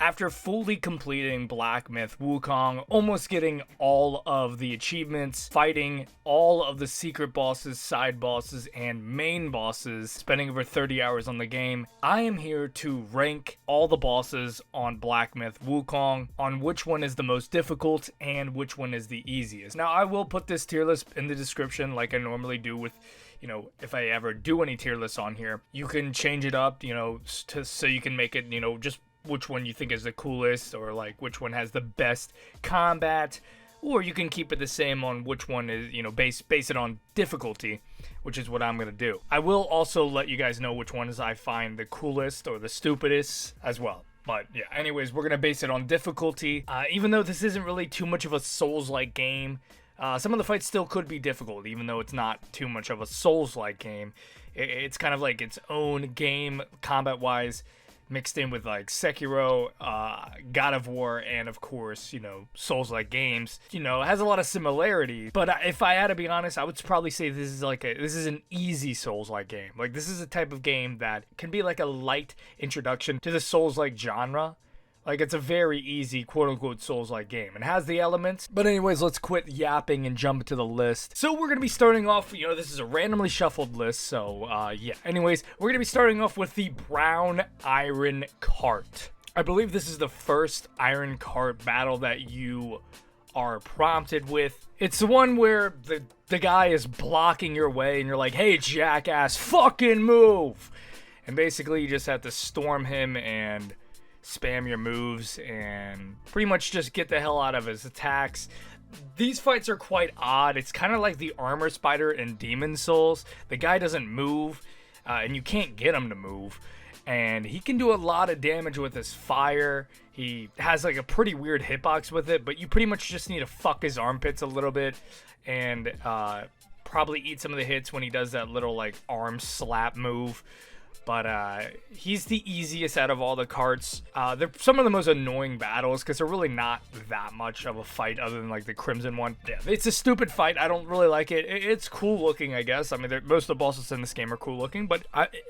After fully completing Black Myth Wukong, almost getting all of the achievements, fighting all of the secret bosses, side bosses, and main bosses, spending over 30 hours on the game, I am here to rank all the bosses on Black Myth Wukong, on which one is the most difficult and which one is the easiest. Now, I will put this tier list in the description like I normally do with, you know, if I ever do any tier lists on here. You can change it up, you know, so you can make it, you know, just which one you think is the coolest, or like which one has the best combat, or you can keep it the same on which one is, you know, base it on difficulty, which is what I'm gonna do. I will also let you guys know which ones I find the coolest or the stupidest as well. But yeah, anyways, we're gonna base it on difficulty. Even though this isn't really too much of a Souls-like game, some of the fights still could be difficult, even though it's not too much of a Souls-like game. It's kind of like its own game combat-wise, mixed in with like Sekiro, God of War, and of course, you know, Souls-like games. You know, it has a lot of similarities. But if I had to be honest, I would probably say this is an easy Souls-like game. Like, this is a type of game that can be like a light introduction to the Souls-like genre. Like, it's a very easy, quote-unquote, Souls-like game. It has the elements. But anyways, let's quit yapping and jump into the list. So we're going to be starting off, you know, this is a randomly shuffled list, so, yeah. Anyways, we're going to be starting off with the Brown Iron Cart. I believe this is the first Iron Cart battle that you are prompted with. It's the one where the guy is blocking your way, and you're like, hey, jackass, fucking move! And basically, you just have to storm him and spam your moves and pretty much just get the hell out of his attacks. These fights are quite odd. It's kind of like the armor spider in Demon Souls. The guy doesn't move, and you can't get him to move. And he can do a lot of damage with his fire. He has like a pretty weird hitbox with it, but you pretty much just need to fuck his armpits a little bit and probably eat some of the hits when he does that little like arm slap move. But he's the easiest out of all the carts. They're some of the most annoying battles because they're really not that much of a fight other than like the Crimson one. Yeah, it's a stupid fight. I don't really like it. It's cool looking, I guess. I mean, most of the bosses in this game are cool looking, but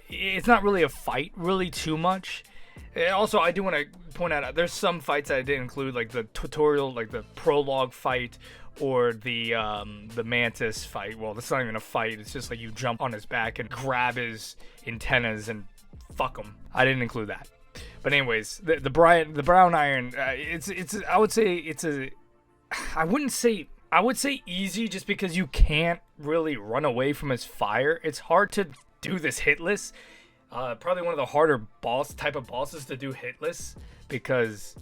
it's not really a fight really too much. Also, I do want to point out, there's some fights that I didn't include, like the tutorial, like the prologue fight, or the mantis fight. Well, that's not even a fight. It's just like you jump on his back and grab his antennas and fuck him. I didn't include that. But anyways, the brown iron. I would say easy just because you can't really run away from his fire. It's hard to do this hitless. Probably one of the harder type of bosses to do hitless because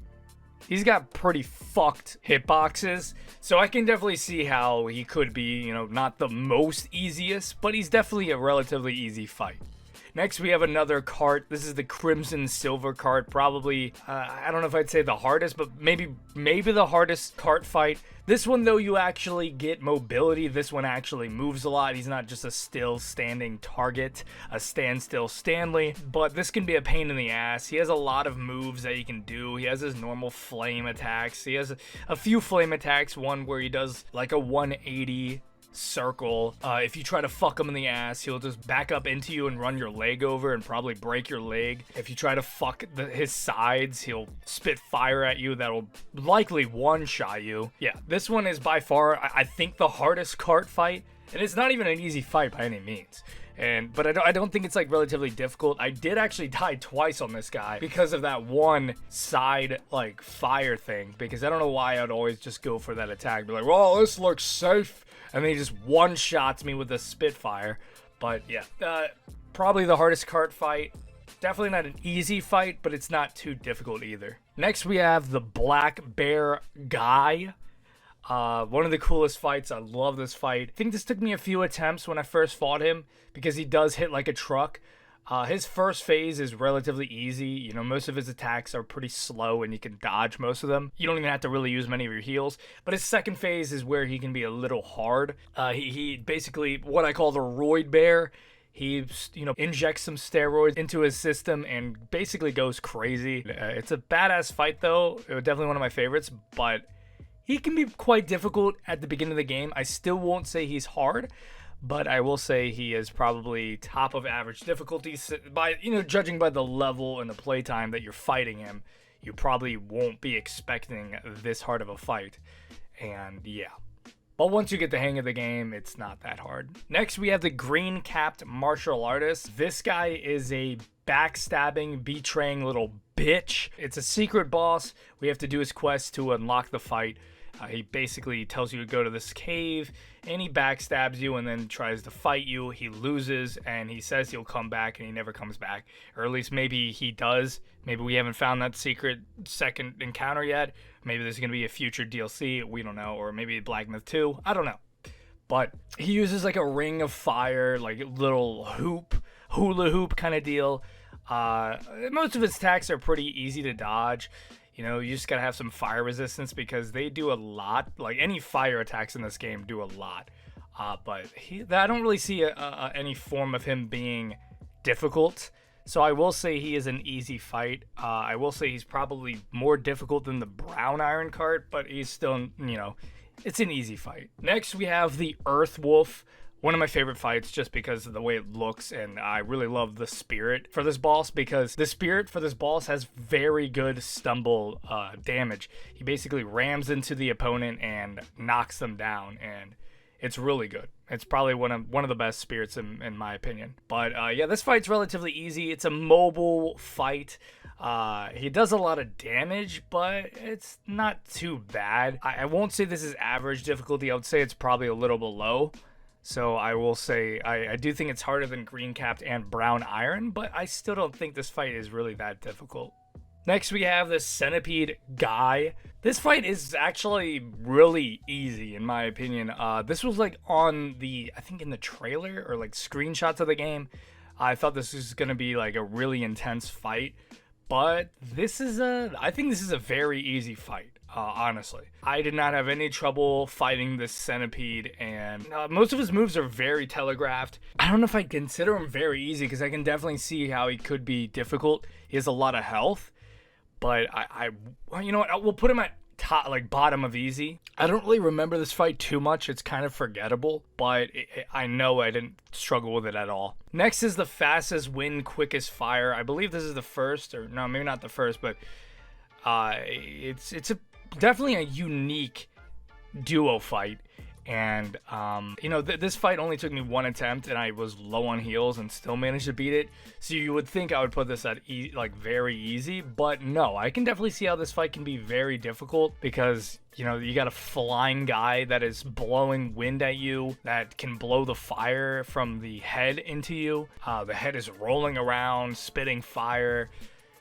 he's got pretty fucked hitboxes, so I can definitely see how he could be, you know, not the most easiest, but he's definitely a relatively easy fight. Next, we have another cart. This is the Crimson Silver cart. Probably, I don't know if I'd say the hardest, but maybe the hardest cart fight. This one, though, you actually get mobility. This one actually moves a lot. He's not just a still standing target, a standstill Stanley, but this can be a pain in the ass. He has a lot of moves that he can do. He has his normal flame attacks. He has a few flame attacks, one where he does like a 180 circle. If you try to fuck him in the ass, he'll just back up into you and run your leg over and probably break your leg. If you try to fuck his sides, he'll spit fire at you that'll likely one-shot you. Yeah, this one is by far, I think, the hardest cart fight, and it's not even an easy fight by any means. But I don't think it's like relatively difficult. I did actually die twice on this guy because of that one side like fire thing, because I don't know why I'd always just go for that attack, be like, well, this looks safe, and then he just one-shots me with a Spitfire. But yeah, probably the hardest cart fight. Definitely not an easy fight, but it's not too difficult either. Next, we have the Black Bear Guy. One of the coolest fights. I love this fight. I think this took me a few attempts when I first fought him because he does hit like a truck. His first phase is relatively easy. You know, most of his attacks are pretty slow and you can dodge most of them. You don't even have to really use many of your heals. But his second phase is where he can be a little hard. He basically, what I call the Roid Bear. He, you know, injects some steroids into his system and basically goes crazy. It's a badass fight though. Definitely one of my favorites, but he can be quite difficult at the beginning of the game. I still won't say he's hard, but I will say he is probably top of average difficulty by, you know, judging by the level and the playtime that you're fighting him. you probably won't be expecting this hard of a fight. And yeah. But once you get the hang of the game, it's not that hard. Next, we have the green capped martial artist. This guy is a backstabbing, betraying little bitch. It's a secret boss. We have to do his quest to unlock the fight. He basically tells you to go to this cave, and he backstabs you and then tries to fight you. He loses, and he says he'll come back, and he never comes back. Or at least maybe he does. Maybe we haven't found that secret second encounter yet. Maybe there's going to be a future DLC. We don't know. Or maybe Black Myth 2. I don't know. But he uses like a ring of fire, like a little hula hoop kind of deal. Most of his attacks are pretty easy to dodge. You know, you just gotta have some fire resistance because they do a lot. Like any fire attacks in this game do a lot. But I don't really see any form of him being difficult. So I will say he is an easy fight. I will say he's probably more difficult than the brown iron cart, but he's still, you know, it's an easy fight. Next, we have the Earth Wolf. One of my favorite fights just because of the way it looks, and I really love the spirit for this boss because the spirit for this boss has very good stumble damage. He basically rams into the opponent and knocks them down, and it's really good. It's probably one of the best spirits in my opinion. But yeah, this fight's relatively easy. It's a mobile fight. He does a lot of damage, but it's not too bad. I won't say this is average difficulty. I would say it's probably a little below. So I will say I do think it's harder than green capped and brown iron, but I still don't think this fight is really that difficult. Next we have the Centipede guy. This fight is actually really easy in my opinion. This was like on I think in the trailer or like screenshots of the game. I thought this was going to be like a really intense fight, but I think this is a very easy fight. Honestly, I did not have any trouble fighting this centipede, and most of his moves are very telegraphed. I don't know if I consider him very easy because I can definitely see how he could be difficult. He has a lot of health, but you know what? We'll put him at top, like bottom of easy. I don't really remember this fight too much. It's kind of forgettable, but I know I didn't struggle with it at all. Next is the fastest wind, quickest fire. I believe this is the first, or no, maybe not the first, but it's definitely a unique duo fight, and you know, this fight only took me one attempt and I was low on heals and still managed to beat it. So you would think I would put this at like very easy, but no, I can definitely see how this fight can be very difficult because, you know, you got a flying guy that is blowing wind at you that can blow the fire from the head into you. The head is rolling around spitting fire.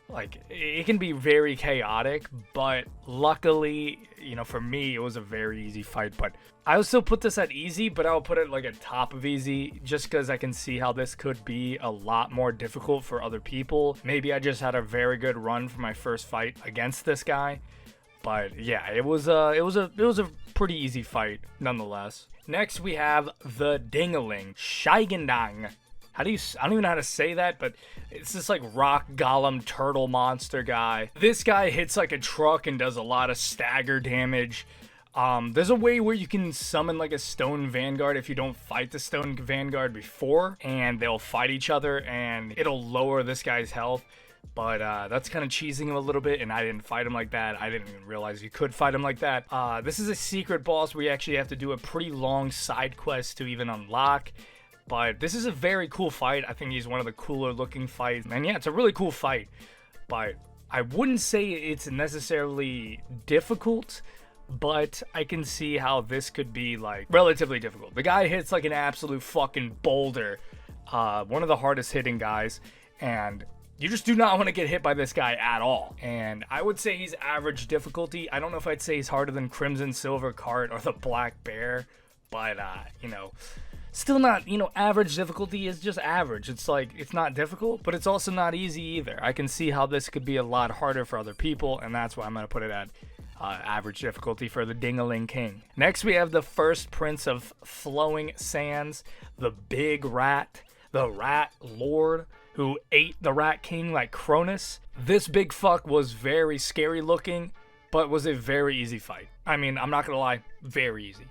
Like, it can be very chaotic, but luckily, you know, for me, it was a very easy fight. But I would still put this at easy, but I would put it like at top of easy just because I can see how this could be a lot more difficult for other people. Maybe I just had a very good run for my first fight against this guy. But yeah, it was a pretty easy fight nonetheless. Next, we have the Dingaling, Shaigendang. I don't even know how to say that, but it's this like rock golem turtle monster guy. This guy hits like a truck and does a lot of stagger damage. There's a way where you can summon like a stone Vanguard if you don't fight the stone Vanguard before, and they'll fight each other and it'll lower this guy's health. But that's kind of cheesing him a little bit, and I didn't fight him like that. I didn't even realize you could fight him like that. This is a secret boss where you actually have to do a pretty long side quest to even unlock. But this is a very cool fight. I think he's one of the cooler looking fights. And yeah, it's a really cool fight. But I wouldn't say it's necessarily difficult, but I can see how this could be like relatively difficult. The guy hits like an absolute fucking boulder. One of the hardest hitting guys. And you just do not want to get hit by this guy at all. And I would say he's average difficulty. I don't know if I'd say he's harder than Crimson Silver Cart or the Black Bear. But, you know, still not, you know, average difficulty is just average. It's like, it's not difficult, but it's also not easy either. I can see how this could be a lot harder for other people, and that's why I'm going to put it at average difficulty for the Dingaling King. Next, we have the first prince of Flowing Sands, the Big Rat, the Rat Lord, who ate the Rat King like Cronus. This big fuck was very scary looking, but was a very easy fight. I mean, I'm not going to lie, very easy.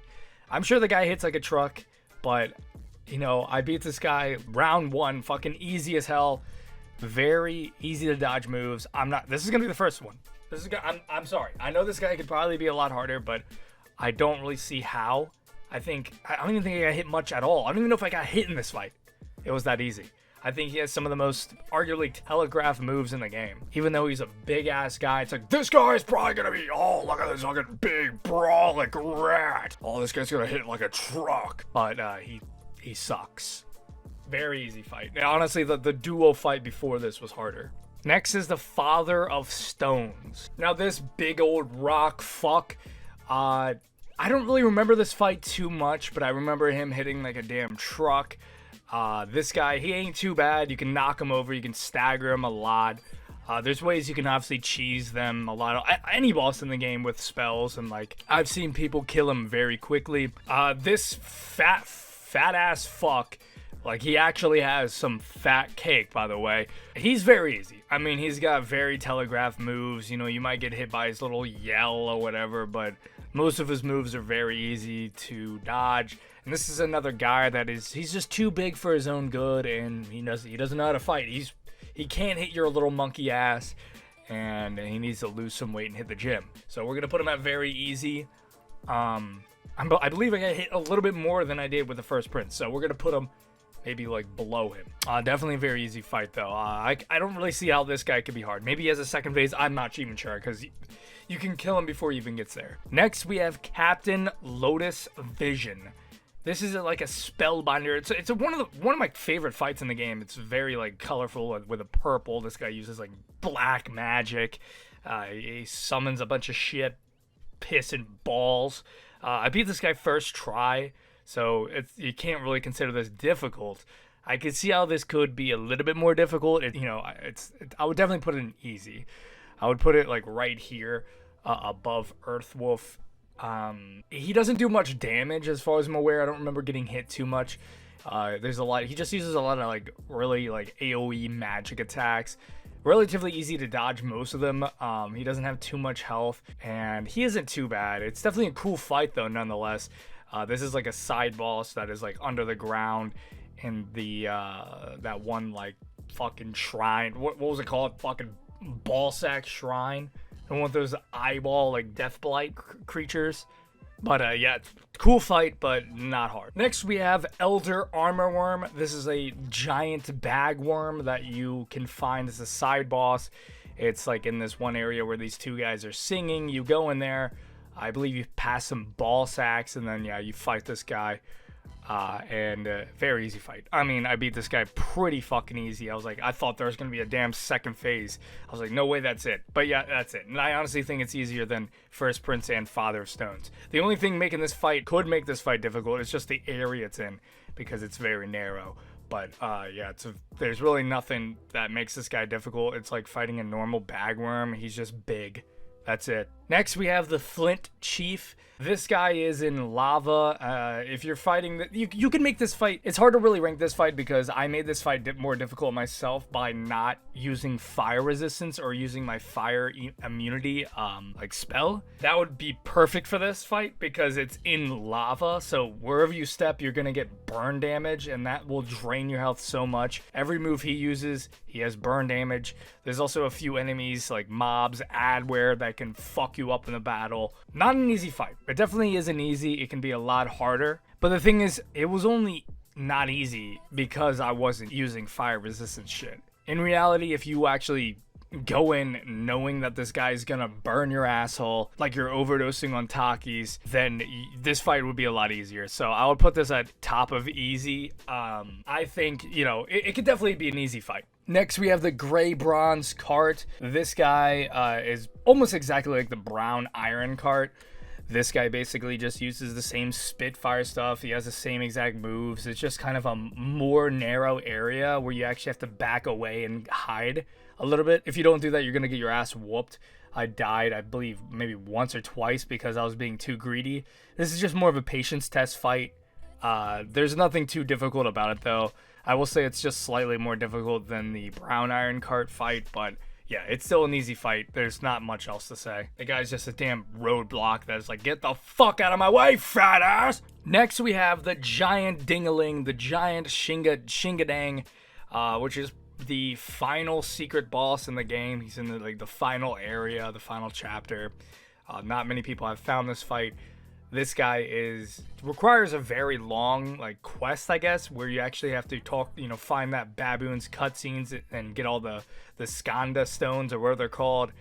I'm sure the guy hits like a truck, but, you know, I beat this guy round one, fucking easy as hell. Very easy to dodge moves. This is going to be the first one. This is a guy, I'm sorry. I know this guy could probably be a lot harder, but I don't really see how. I don't even think I got hit much at all. I don't even know if I got hit in this fight. It was that easy. I think he has some of the most arguably telegraphed moves in the game. Even though he's a big-ass guy, it's like, this guy's probably gonna be, oh, look at this fucking big, brawling rat. Oh, this guy's gonna hit like a truck. But he sucks. Very easy fight. Now, honestly, the duo fight before this was harder. Next is the Father of Stones. Now, this big old rock fuck, I don't really remember this fight too much, but I remember him hitting like a damn truck. This guy, he ain't too bad. You can knock him over. You can stagger him a lot. There's ways you can obviously cheese them a lot. Any boss in the game with spells, and like I've seen people kill him very quickly. This fat ass fuck, like he actually has some fat cake, by the way. He's very easy. I mean, he's got very telegraphed moves. You know, you might get hit by his little yell or whatever, but most of his moves are very easy to dodge. And this is another guy that he's just too big for his own good, and he doesn't know how to fight. He can't hit your little monkey ass, and he needs to lose some weight and hit the gym. So we're gonna put him at very easy. I believe I got hit a little bit more than I did with the first prince, so we're gonna put him maybe like below him. Definitely a very easy fight though. I don't really see how this guy could be hard. Maybe he has a second phase. I'm not even sure, because you can kill him before he even gets there. Next we have Captain Lotus Vision. This is like a spellbinder. It's one of my favorite fights in the game. It's very like colorful with a purple. This guy uses like black magic. He summons a bunch of shit, piss and balls. I beat this guy first try, so you can't really consider this difficult. I could see how this could be a little bit more difficult. I would definitely put it in easy. I would put it like right here above Earthwolf. He doesn't do much damage as far as I'm aware. I don't remember getting hit too much. There's a lot. He just uses a lot of like really like AoE magic attacks. Relatively easy to dodge most of them. He doesn't have too much health, and he isn't too bad. It's definitely a cool fight though, nonetheless. This is like a side boss that is like under the ground in the that one like fucking shrine. What was it called? Fucking ballsack shrine. And one of those eyeball like death blight creatures. But yeah, cool fight, but not hard. Next we have Elder Armor Worm. This is a giant bag worm that you can find as a side boss. It's like in this one area where these two guys are singing. You go in there, I believe you pass some ball sacks, and then yeah, you fight this guy. Very easy fight. I mean, I beat this guy pretty fucking easy. I thought there was gonna be a damn second phase. I was like, no way, that's it. But yeah, that's it. And I honestly think it's easier than First Prince and Father of Stones. The only thing could make this fight difficult is just the area it's in, because it's very narrow. But yeah, there's really nothing that makes this guy difficult. It's like fighting a normal bagworm. He's just big. That's it. Next, we have the Flint Chief. This guy is in lava. If you're fighting, you can make this fight. It's hard to really rank this fight because I made this fight more difficult myself by not using fire resistance or using my fire immunity like spell. That would be perfect for this fight because it's in lava. So wherever you step, you're gonna get burn damage, and that will drain your health so much. Every move he uses, he has burn damage. There's also a few enemies like mobs, adware that can fuck you up in the battle. Not an easy fight. It definitely isn't easy. It can be a lot harder. But the thing is, it was only not easy because I wasn't using fire resistance shit. In reality, if you actually go in knowing that this guy's gonna burn your asshole like you're overdosing on Takis, then this fight would be a lot easier. So I would put this at top of easy. I think, it could definitely be an easy fight. Next, we have the Gray Bronze Cart. This guy is almost exactly like the Brown Iron Cart. This guy basically just uses the same Spitfire stuff. He has the same exact moves. It's just kind of a more narrow area where you actually have to back away and hide a little bit. If you don't do that, you're going to get your ass whooped. I died, I believe, maybe once or twice because I was being too greedy. This is just more of a patience test fight. There's nothing too difficult about it, though. I will say it's just slightly more difficult than the Brown Iron Cart fight, but yeah, it's still an easy fight. There's not much else to say. The guy's just a damn roadblock that's like, get the fuck out of my way, fat ass! Next, we have the Giant Dingaling, the Giant Shingadang, which is the final secret boss in the game. He's in the final area, the final chapter. Not many people have found this fight. This guy requires a very long quest, I guess, where you actually have to find that baboon's cutscenes and get all the Skanda stones, or what they're called,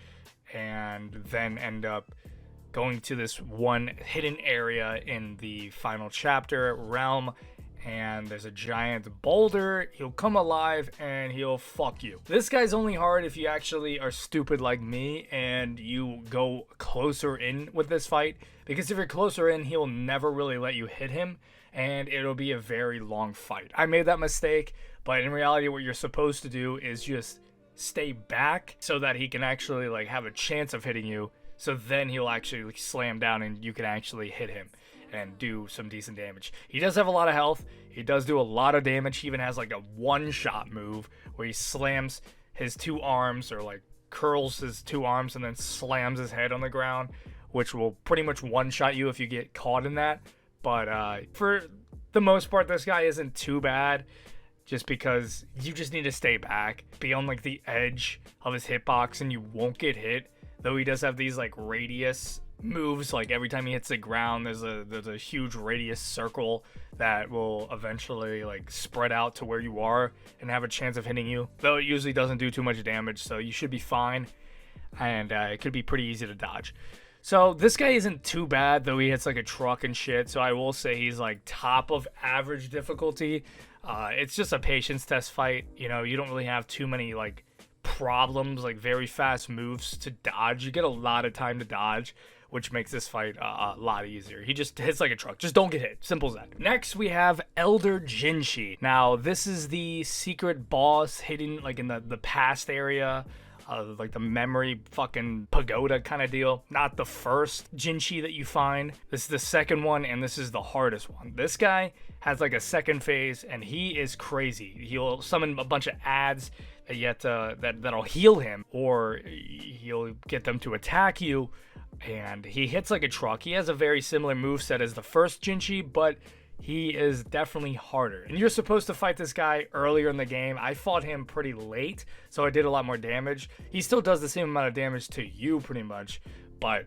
and then end up going to this one hidden area in the final chapter realm. And there's a giant boulder. He'll come alive and he'll fuck you. This guy's only hard if you actually are stupid like me and you go closer in with this fight, because if you're closer in, he'll never really let you hit him and it'll be a very long fight. I made that mistake, but in reality what you're supposed to do is just stay back so that he can actually have a chance of hitting you, so then he'll actually slam down and you can actually hit him and do some decent damage. He does have a lot of health. He does do a lot of damage. He even has a one-shot move where he slams his two arms, or curls his two arms and then slams his head on the ground, which will pretty much one-shot you if you get caught in that. But for the most part, this guy isn't too bad, just because you just need to stay back, be on the edge of his hitbox, and you won't get hit. Though he does have these radius moves, every time he hits the ground, there's a huge radius circle that will eventually spread out to where you are and have a chance of hitting you. Though it usually doesn't do too much damage, so you should be fine, and it could be pretty easy to dodge. So this guy isn't too bad, though he hits a truck and shit. So I will say he's top of average difficulty. It's just a patience test fight. You don't really have too many problems, very fast moves to dodge. You get a lot of time to dodge, which makes this fight a lot easier. He just hits like a truck. Just don't get hit. Simple as that. Next, we have Elder Jinchi. Now, this is the secret boss hidden in the past area. The memory fucking pagoda kind of deal. Not the first Jinchi that you find. This is the second one, and this is the hardest one. This guy has a second phase, and he is crazy. He'll summon a bunch of ads that'll heal him, or he'll get them to attack you, and he hits like a truck. He has a very similar moveset as the first Jinchi, but he is definitely harder. And you're supposed to fight this guy earlier in the game. I fought him pretty late, so I did a lot more damage. He still does the same amount of damage to you pretty much, but,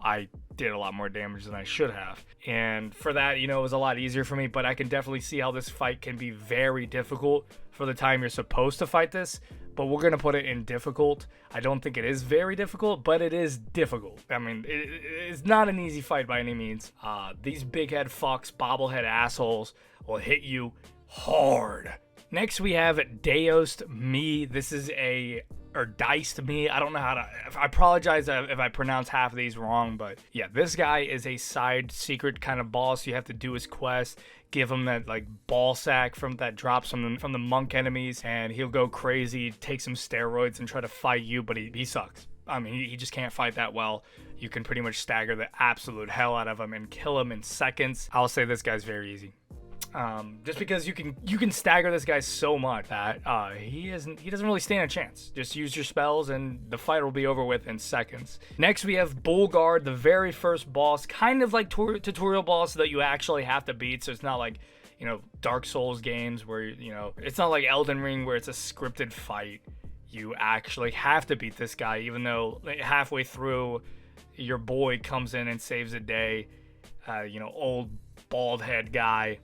I did a lot more damage than I should have. And for that, it was a lot easier for me, but I can definitely see how this fight can be very difficult for the time you're supposed to fight this. But we're going to put it in difficult. I don't think it is very difficult, but it is difficult. I mean, it's not an easy fight by any means. These big head fucks, bobblehead assholes will hit you hard. Next, we have Daoist Me. This is or Deist Me. I don't know how to... I apologize if I pronounce half of these wrong, but yeah, this guy is a side secret kind of boss. You have to do his quest, give him that ball sack that drops from the monk enemies, and he'll go crazy, take some steroids, and try to fight you, but he sucks. I mean, he just can't fight that well. You can pretty much stagger the absolute hell out of him and kill him in seconds. I'll say this guy's very easy. Just because you can stagger this guy so much that he doesn't really stand a chance. Just use your spells and the fight will be over with in seconds. Next, we have Bullguard, the very first boss, kind of like tutorial boss that you actually have to beat. So it's not like Dark Souls games where it's not like Elden Ring where it's a scripted fight. You actually have to beat this guy, even though halfway through your boy comes in and saves the day. Old bald head guy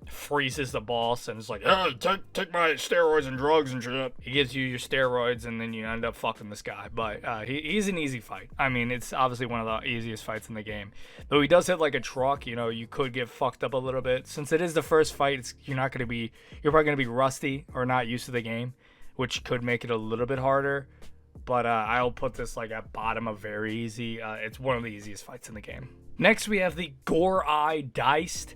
freezes the boss and is like, oh, take my steroids and drugs and shit. He gives you your steroids and then you end up fucking this guy. But he's an easy fight. I mean, it's obviously one of the easiest fights in the game. Though he does hit like a truck, you could get fucked up a little bit. Since it is the first fight, you're probably gonna be rusty or not used to the game, which could make it a little bit harder. But I'll put this at bottom of very easy. It's one of the easiest fights in the game. Next, we have the Gore Eye Deist.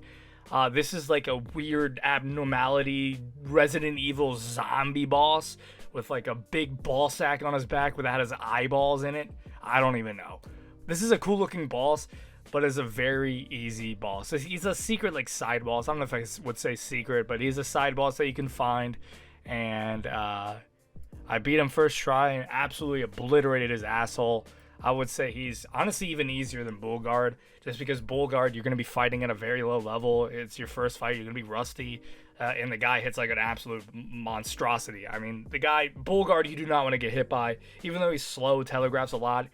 This is like a weird abnormality Resident Evil zombie boss with a big ball sack on his back that has eyeballs in it. I don't even know. This is a cool looking boss, but is a very easy boss. He's a secret side boss. I don't know if I would say secret, but he's a side boss that you can find. And I beat him first try and absolutely obliterated his asshole. I would say he's honestly even easier than Bullguard, just because Bullguard, you're going to be fighting at a very low level. It's your first fight. You're going to be rusty. And the guy hits like an absolute monstrosity. I mean, the guy, Bullguard, you do not want to get hit by. Even though he's slow, telegraphs a lot.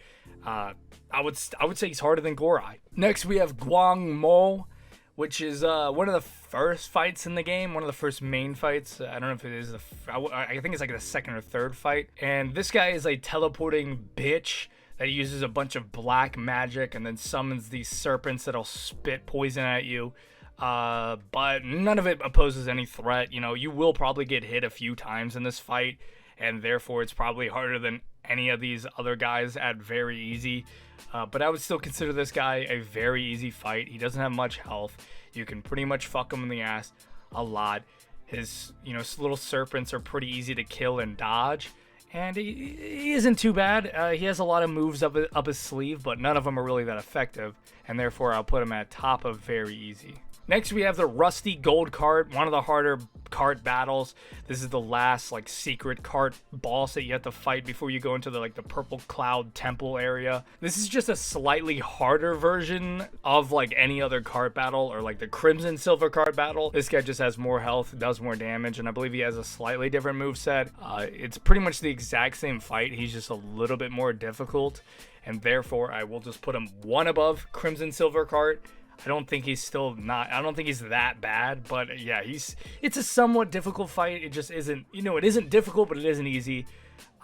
I would say he's harder than Gorai. Next, we have Guang Mo, which is one of the first fights in the game, one of the first main fights. I don't know if it is I think it's like the second or third fight. And this guy is a teleporting bitch that uses a bunch of black magic and then summons these serpents that'll spit poison at you. But none of it poses any threat. You know, you will probably get hit a few times in this fight, and therefore it's probably harder than any of these other guys at very easy. But I would still consider this guy a very easy fight. He doesn't have much health. You can pretty much fuck him in the ass a lot. His, little serpents are pretty easy to kill and dodge. And he isn't too bad. He has a lot of moves up his sleeve, but none of them are really that effective. And therefore, I'll put him at top of very easy. Next, we have the Rusty Gold Cart, one of the harder cart battles. This is the last, secret cart boss that you have to fight before you go into the Purple Cloud Temple area. This is just a slightly harder version of, any other cart battle, or, the Crimson Silver cart battle. This guy just has more health, does more damage, and I believe he has a slightly different moveset. It's pretty much the exact same fight. He's just a little bit more difficult, and therefore, I will just put him one above Crimson Silver cart. I don't think he's that bad, but yeah, it's a somewhat difficult fight. It just isn't, it isn't difficult, but it isn't easy.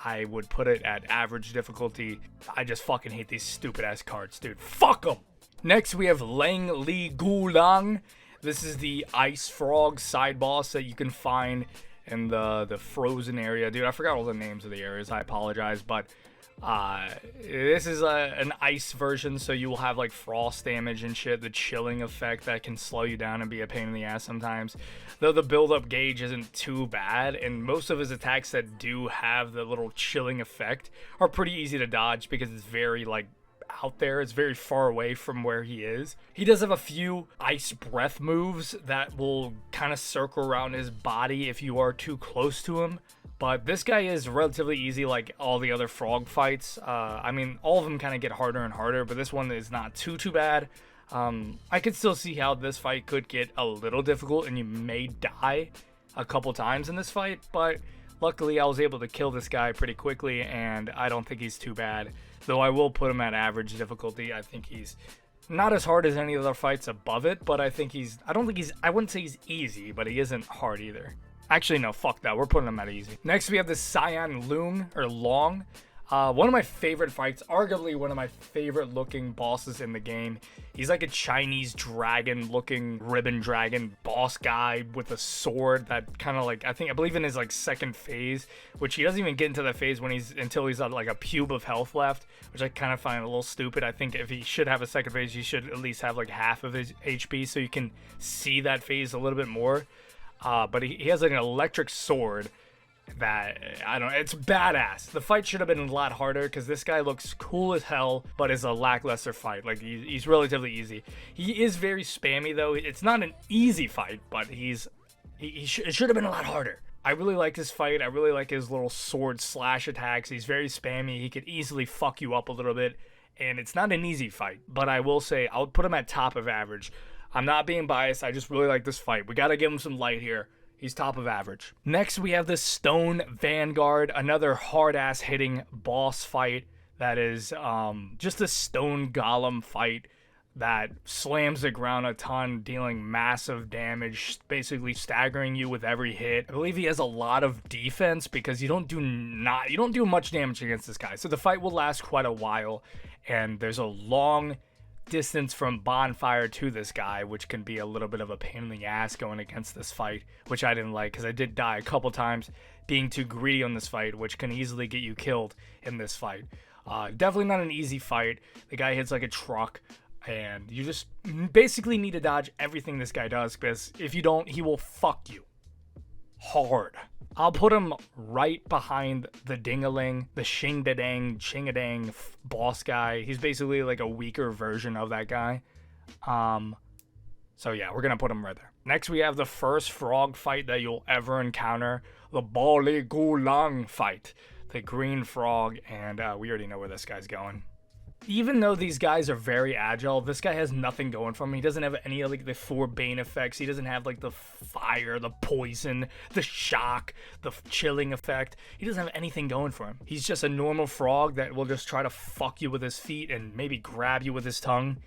I would put it at average difficulty. I just fucking hate these stupid ass cards, dude. Fuck them. Next, we have Lang Li Gulang. This is the ice frog side boss that you can find in the frozen area. Dude, I forgot all the names of the areas. I apologize, but this is an ice version, so you will have frost damage and shit, the chilling effect that can slow you down and be a pain in the ass sometimes. Though the build-up gauge isn't too bad, and most of his attacks that do have the little chilling effect are pretty easy to dodge because it's very out there. It's very far away from where he is. He does have a few ice breath moves that will kind of circle around his body if you are too close to him. But this guy is relatively easy like all the other frog fights. I mean, all of them kind of get harder and harder, but this one is not too bad. I could still see how this fight could get a little difficult and you may die a couple times in this fight, but luckily I was able to kill this guy pretty quickly and I don't think he's too bad. Though I will put him at average difficulty. I think he's not as hard as any other fights above it, but I wouldn't say he's easy, but he isn't hard either. Actually, no, fuck that. We're putting him at easy. Next, we have the Cyan Loong, or Loong. One of my favorite fights, arguably one of my favorite looking bosses in the game. He's like a Chinese dragon looking ribbon dragon boss guy with a sword that kind of I believe in his second phase, which he doesn't even get into the phase until he's at a pube of health left, which I kind of find a little stupid. I think if he should have a second phase, he should at least have half of his HP so you can see that phase a little bit more. But he has an electric sword that, I don't know, it's badass. The fight should have been a lot harder because this guy looks cool as hell, but is a lackluster fight. He's relatively easy. He is very spammy though. It's not an easy fight, but it should have been a lot harder. I really like this fight. I really like his little sword slash attacks. He's very spammy. He could easily fuck you up a little bit, and it's not an easy fight, but I will say I'll put him at top of average. I'm not being biased. I just really like this fight. We got to give him some light here. He's top of average. Next, we have the Stone Vanguard, another hard-ass hitting boss fight that is just a stone golem fight that slams the ground a ton, dealing massive damage, basically staggering you with every hit. I believe he has a lot of defense because you don't do much damage against this guy. So the fight will last quite a while, and there's a long distance from bonfire to this guy, which can be a little bit of a pain in the ass going against this fight, which I didn't like because I did die a couple times being too greedy on this fight, which can easily get you killed in this fight. Definitely not an easy fight. The guy hits like a truck, and you just basically need to dodge everything this guy does, because if you don't, he will fuck you hard. I'll put him right behind the Dingaling, the Chingadang boss guy. He's basically like a weaker version of that guy. So yeah, we're gonna put him right there. Next, we have the first frog fight that you'll ever encounter, the Bali Gulang fight. The green frog, and we already know where this guy's going. even though these guys are very agile, this guy has nothing going for him. He doesn't have any of like the 4 bane effects. He doesn't have like the fire, the poison, the shock, the chilling effect. He doesn't have anything going for him. He's just a normal frog that will just try to fuck you with his feet and maybe grab you with his tongue.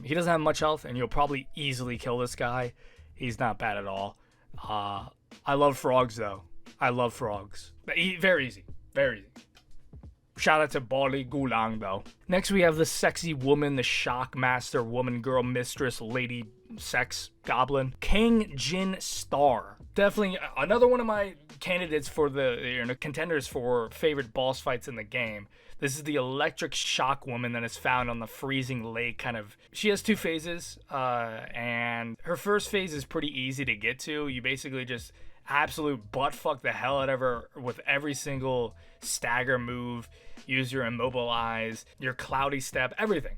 He doesn't have much health, and you'll probably easily kill this guy. He's not bad at all. I love frogs, though. I love frogs. Very easy. Very easy. Shout out to Bali Gulang, though. Next, we have the sexy woman, the shock master, woman, girl, mistress, lady, sex, goblin, King Jin Star. Definitely another one of my candidates for the contenders for favorite boss fights in the game. This is the electric shock woman that is found on the freezing lake kind of. She has 2 phases, and her first phase is pretty easy to get to. You basically just absolute butt fuck the hell out of her with every single stagger move. Use your immobilize, your cloudy step, everything.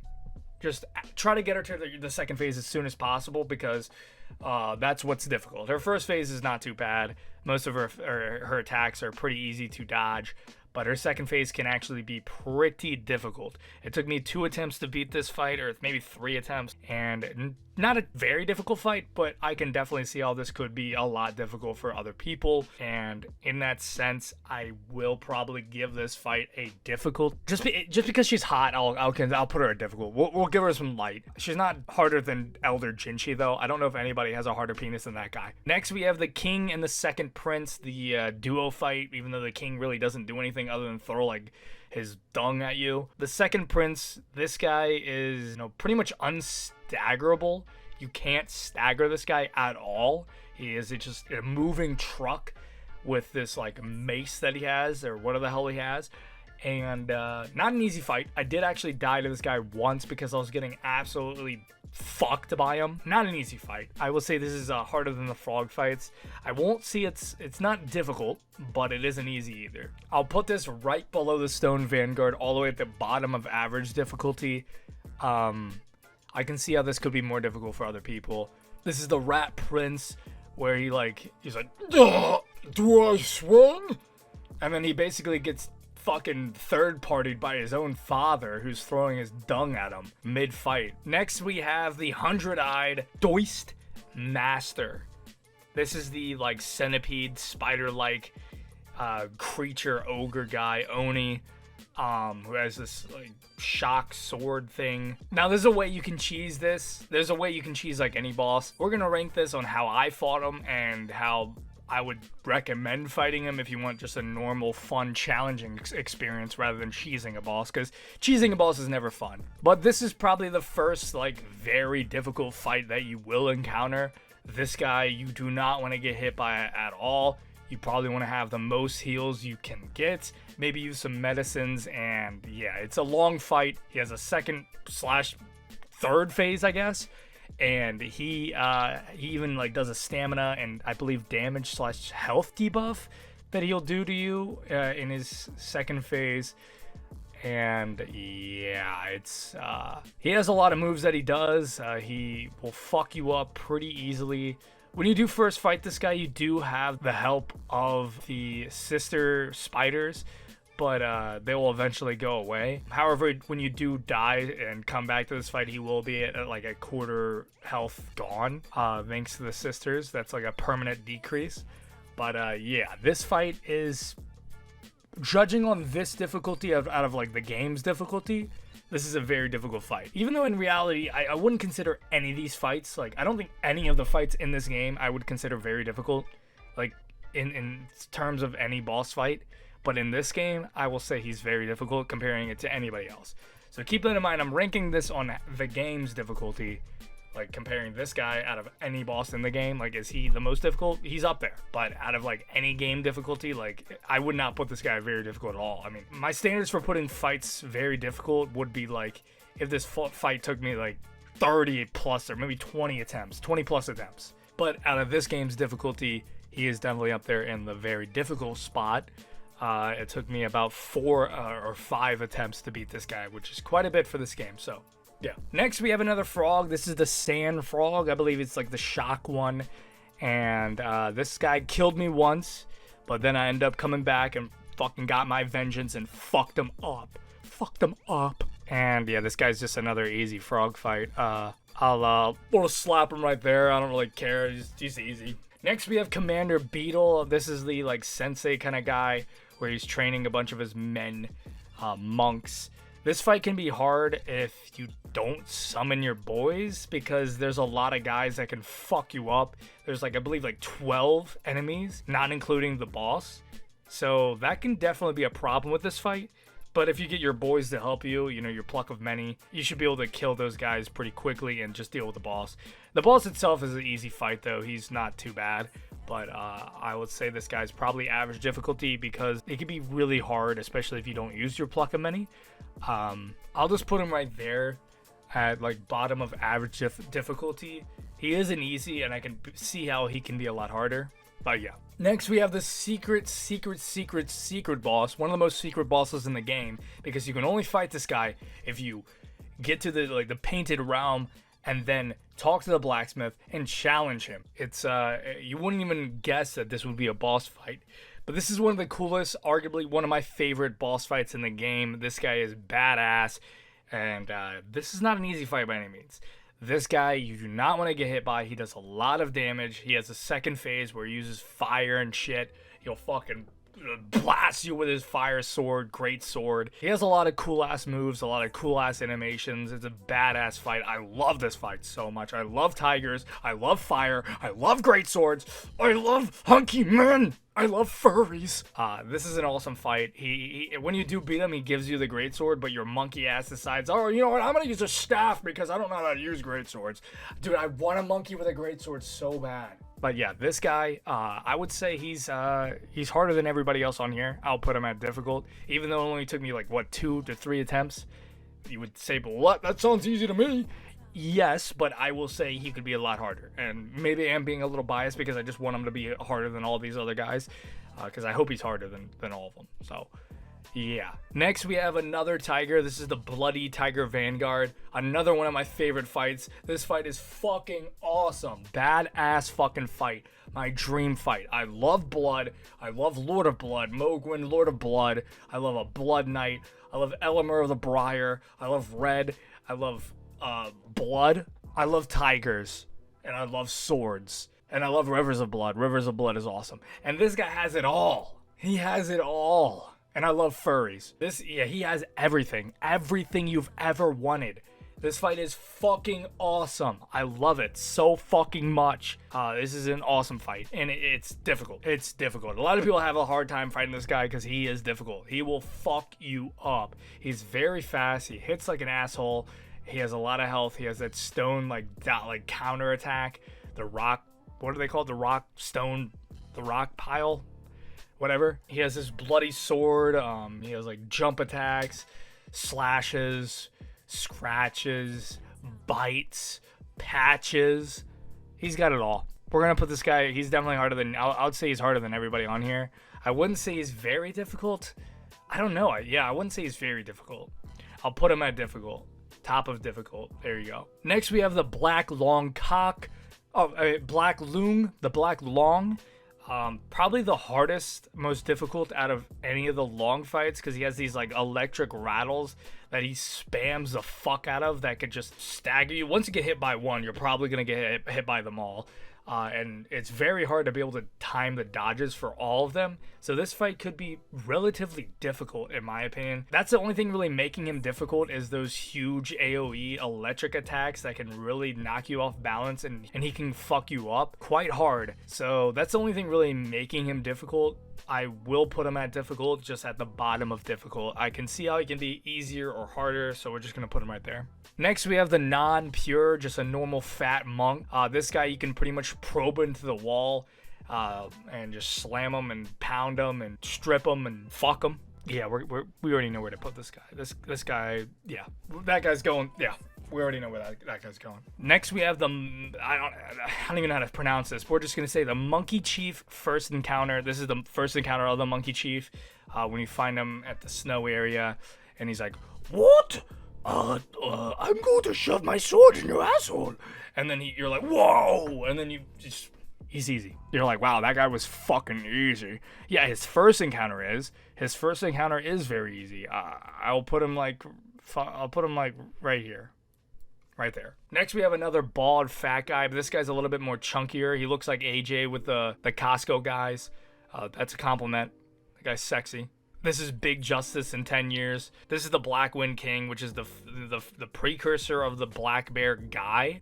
Just try to get her to the second phase as soon as possible, because that's what's difficult. Her first phase is not too bad. Most of her attacks are pretty easy to dodge, but her second phase can actually be pretty difficult. It took me 2 attempts to beat this fight, or maybe 3 attempts, and not a very difficult fight, but I can definitely see how this could be a lot difficult for other people, and in that sense, I will probably give this fight a difficult. Just because she's hot, I'll put her a difficult. We'll give her some light. She's not harder than Elder Jinchi, though. I don't know if anybody has a harder penis than that guy. Next, we have the King and the Second Prince, the duo fight, even though the King really doesn't do anything other than throw like his dung at you. The Second Prince, this guy is pretty much unstaggerable. You can't stagger this guy at all. He is just a moving truck with this like mace that he has, or whatever the hell he has. And not an easy fight. I did actually die to this guy once because I was getting absolutely fucked by him. Not an easy fight. I will say this is harder than the frog fights. I won't see it's not difficult, but it isn't easy either. I'll put this right below the Stone Vanguard, all the way at the bottom of average difficulty. I can see how this could be more difficult for other people. This is the Rat Prince, where he's like, do I swing? And then he basically gets fucking third-partied by his own father, who's throwing his dung at him mid-fight. Next, we have the 100-eyed Daoist Master. This is the like centipede, spider-like creature ogre guy, Oni, who has this like shock sword thing. Now, there's a way you can cheese this. There's a way you can cheese like any boss. We're gonna rank this on how I fought him and how I would recommend fighting him if you want just a normal, fun, challenging experience rather than cheesing a boss, because cheesing a boss is never fun. But this is probably the first, like, very difficult fight that you will encounter. This guy, you do not want to get hit by at all. You probably want to have the most heals you can get, maybe use some medicines, and yeah, it's a long fight. He has a second/third phase, I guess. And he even like does a stamina and I believe damage/health debuff that he'll do to you in his second phase. And yeah, it's he has a lot of moves that he does. He will fuck you up pretty easily. When you do first fight this guy, you do have the help of the sister spiders, but they will eventually go away. However, when you do die and come back to this fight, he will be at like a quarter health gone, thanks to the sisters. That's like a permanent decrease. But yeah, this fight is, judging on this difficulty out of like the game's difficulty, this is a very difficult fight. Even though in reality, I wouldn't consider any of these fights, like I don't think any of the fights in this game I would consider very difficult, like in terms of any boss fight. But in this game, I will say he's very difficult, comparing it to anybody else. So keep that in mind. I'm ranking this on the game's difficulty, like comparing this guy out of any boss in the game. Like, is he the most difficult? He's up there. But out of like any game difficulty, like I would not put this guy very difficult at all. I mean, my standards for putting fights very difficult would be like if this fight took me like 30 plus or maybe 20 attempts, 20 plus attempts. But out of this game's difficulty, he is definitely up there in the very difficult spot. It took me about 4 or 5 attempts to beat this guy, which is quite a bit for this game. So, yeah. Next, we have another frog. This is the sand frog. I believe it's like the shock one. And this guy killed me once, but then I ended up coming back and fucking got my vengeance and fucked him up. And yeah, this guy's just another easy frog fight. I'll slap him right there. I don't really care. He's easy. Next, we have Commander Beetle. This is the like sensei kind of guy where he's training a bunch of his men, monks. This fight can be hard if you don't summon your boys, because there's a lot of guys that can fuck you up. There's like, I believe like 12 enemies, not including the boss. So that can definitely be a problem with this fight. But if you get your boys to help you, you know, your pluck of many, you should be able to kill those guys pretty quickly and just deal with the boss. The boss itself is an easy fight though. He's not too bad. But I would say this guy's probably average difficulty because it can be really hard, especially if you don't use your pluck of many. I'll just put him right there at like bottom of average difficulty. He isn't easy, and I can see how he can be a lot harder. But yeah. Next, we have the secret boss. One of the most secret bosses in the game, because you can only fight this guy if you get to the painted realm and then talk to the blacksmith and challenge him. It's you wouldn't even guess that this would be a boss fight. But this is one of the coolest, arguably one of my favorite boss fights in the game. This guy is badass, and this is not an easy fight by any means. This guy you do not want to get hit by. He does a lot of damage. He has a second phase where he uses fire and shit. He'll fucking blast you with his fire sword, great sword. He has a lot of cool ass moves, a lot of cool ass animations. It's a badass fight. I love this fight so much. I love tigers. I love fire. I love great swords. I love hunky men. I love furries. This is an awesome fight. He when you do beat him, he gives you the great sword, but your monkey ass decides, oh, you know what, I'm gonna use a staff because I don't know how to use great swords. Dude, I want a monkey with a great sword so bad. But yeah, this guy, I would say he's harder than everybody else on here. I'll put him at difficult, even though it only took me like, what, 2 to 3 attempts? You would say, but what? That sounds easy to me. Yes, but I will say he could be a lot harder. And maybe I'm being a little biased because I just want him to be harder than all these other guys, because I hope he's harder than all of them. So yeah. Next, we have another tiger. This is the Bloody Tiger Vanguard. Another one of my favorite fights. This fight is fucking awesome. Badass fucking fight. My dream fight. I love blood. I love Lord of Blood. Mogwin, Lord of Blood. I love a Blood Knight. I love Elemer of the Briar. I love Red. I love blood. I love tigers. And I love swords. And I love Rivers of Blood. Rivers of Blood is awesome. And this guy has it all. He has it all. And I love furries. He has everything. Everything you've ever wanted. This fight is fucking awesome. I love it so fucking much. This is an awesome fight. And it's difficult. It's difficult. A lot of people have a hard time fighting this guy because he is difficult. He will fuck you up. He's very fast. He hits like an asshole. He has a lot of health. He has that stone like counter attack. The rock, what do they call it? The rock stone, the rock pile, whatever. He has this bloody sword. He has like jump attacks, slashes, scratches, bites, patches. He's got it all. We're gonna put this guy. He's definitely harder than. I would say he's harder than everybody on here. I wouldn't say he's very difficult. I don't know. I wouldn't say he's very difficult. I'll put him at difficult. Top of difficult. There you go. Next, we have the Black Long Cock. Black Loong. The Black Long. Probably the hardest, most difficult out of any of the long fights, because he has these like electric rattles that he spams the fuck out of that could just stagger you. Once you get hit by one, you're probably gonna get hit by them all. And it's very hard to be able to time the dodges for all of them. So this fight could be relatively difficult in my opinion. That's the only thing really making him difficult, is those huge AoE electric attacks that can really knock you off balance, and he can fuck you up quite hard. So that's the only thing really making him difficult. I will put him at difficult, just at the bottom of difficult. I can see how he can be easier or harder, so we're just gonna put him right there. Next, we have the non-pure, just a normal fat monk. This guy you can pretty much probe into the wall and just slam him and pound him and strip him and fuck him. Yeah, we already know where to put this guy. This guy, yeah, that guy's going. Yeah, we already know where that guy's going. Next, we have the I don't even know how to pronounce this. We're just gonna say the Monkey Chief first encounter. This is the first encounter of the Monkey Chief when you find him at the snow area, and he's like, "What? I'm going to shove my sword in your asshole." And then you're like, "Whoa!" And then he's easy. You're like, wow, that guy was fucking easy. Yeah, his first encounter is very easy. I'll put him like I'll put him like right here. Right there. Next, we have another bald fat guy, but this guy's a little bit more chunkier. He looks like AJ with the Costco guys. That's a compliment. The guy's sexy. This is Big Justice in 10 years. This is the Black Wind King, which is the precursor of the black bear guy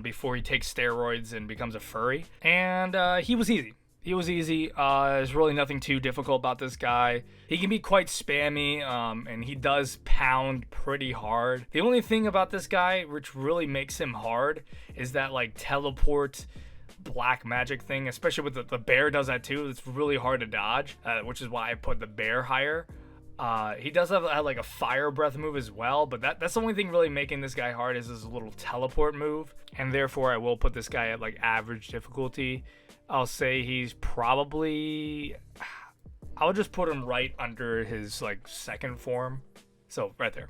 before he takes steroids and becomes a furry. And he was easy. He was easy. There's really nothing too difficult about this guy. He can be quite spammy, and he does pound pretty hard. The only thing about this guy, which really makes him hard, is that like teleport black magic thing, especially with the bear does that too. It's really hard to dodge, which is why I put the bear higher. He does have like a fire breath move as well, but that's the only thing really making this guy hard is his little teleport move, and therefore I will put this guy at like average difficulty. I'll say he's probably, I'll just put him right under his like second form, so right there.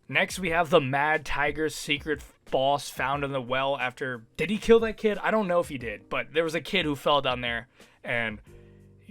Next, we have the Mad Tiger's secret boss found in the well after... Did he kill that kid? I don't know if he did, but there was a kid who fell down there, and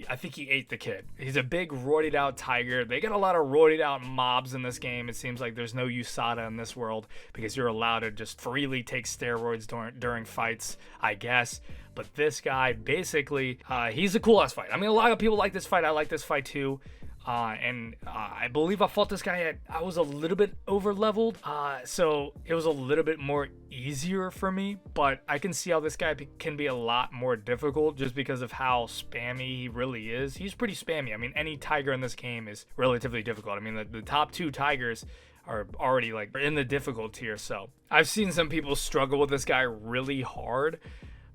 I think he ate the kid. He's a big, roided out tiger. They got a lot of roided out mobs in this game. It seems like there's no USADA in this world because you're allowed to just freely take steroids during fights, I guess. But this guy, basically, he's a cool-ass fight. I mean, a lot of people like this fight. I like this fight, too. I believe I fought this guy I was a little bit over leveled, so it was a little bit more easier for me, but I can see how this guy can be a lot more difficult just because of how spammy he really is. He's pretty spammy. I mean, any tiger in this game is relatively difficult. I mean, the top two tigers are already like in the difficult tier, so I've seen some people struggle with this guy really hard,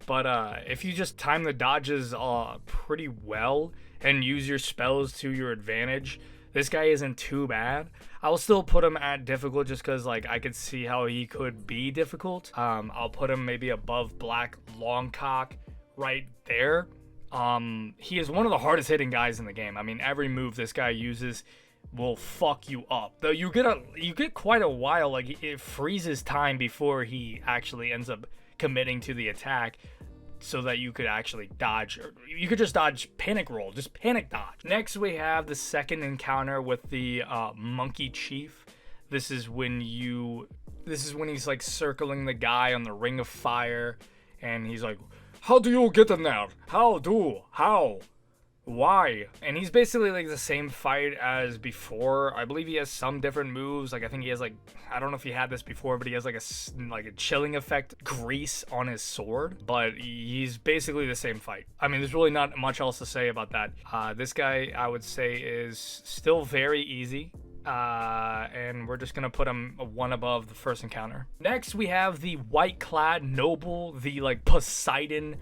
but if you just time the dodges pretty well and use your spells to your advantage, this guy isn't too bad. I will still put him at difficult just because like I could see how he could be difficult. I'll put him maybe above Black Longcock right there. He is one of the hardest hitting guys in the game. I mean, every move this guy uses will fuck you up. Though you get quite a while, like it freezes time before he actually ends up committing to the attack, so that you could actually dodge, or you could just dodge panic roll, just panic dodge. Next, we have the second encounter with the Monkey Chief. This is when he's like circling the guy on the Ring of Fire, and he's like, "How do you get in there? How? Why?" And he's basically like the same fight as before. I believe he has some different moves. Like I think he has like, I don't know if he had this before, but he has like a chilling effect grease on his sword. But he's basically the same fight. I mean, there's really not much else to say about that. This guy, I would say, is still very easy. And we're just gonna put him one above the first encounter. Next, we have the white clad noble, the like Poseidon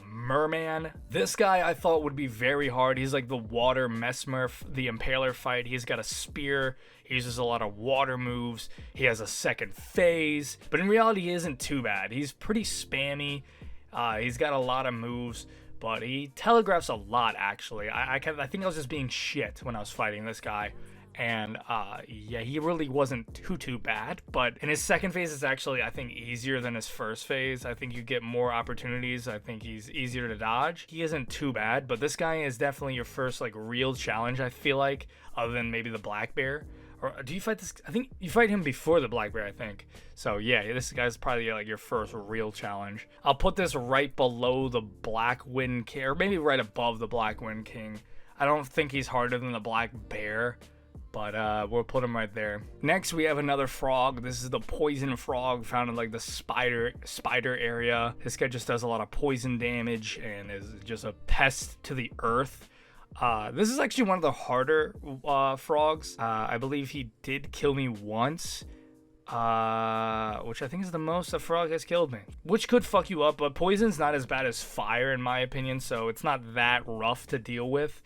merman. This guy I thought would be very hard. He's like the water mesmer, the impaler fight. He's got a spear. He uses a lot of water moves. He has a second phase, but in reality he isn't too bad. He's pretty spammy. He's got a lot of moves, but he telegraphs a lot actually. I think I was just being shit when I was fighting this guy. And yeah, he really wasn't too bad, but in his second phase is actually, I think, easier than his first phase. I think you get more opportunities. I think he's easier to dodge. He isn't too bad, but this guy is definitely your first like real challenge, I feel like, other than maybe the black bear. Or do you fight this? I think you fight him before the black bear, I think. So yeah, this guy's probably like your first real challenge. I'll put this right below the Black Wind King, or maybe right above the Black Wind King. I don't think he's harder than the black bear, but we'll put him right there. Next, we have another frog. This is the poison frog found in like the spider area. This guy just does a lot of poison damage and is just a pest to the earth. This is actually one of the harder frogs. I believe he did kill me once, which I think is the most a frog has killed me, which could fuck you up, but poison's not as bad as fire in my opinion, so it's not that rough to deal with.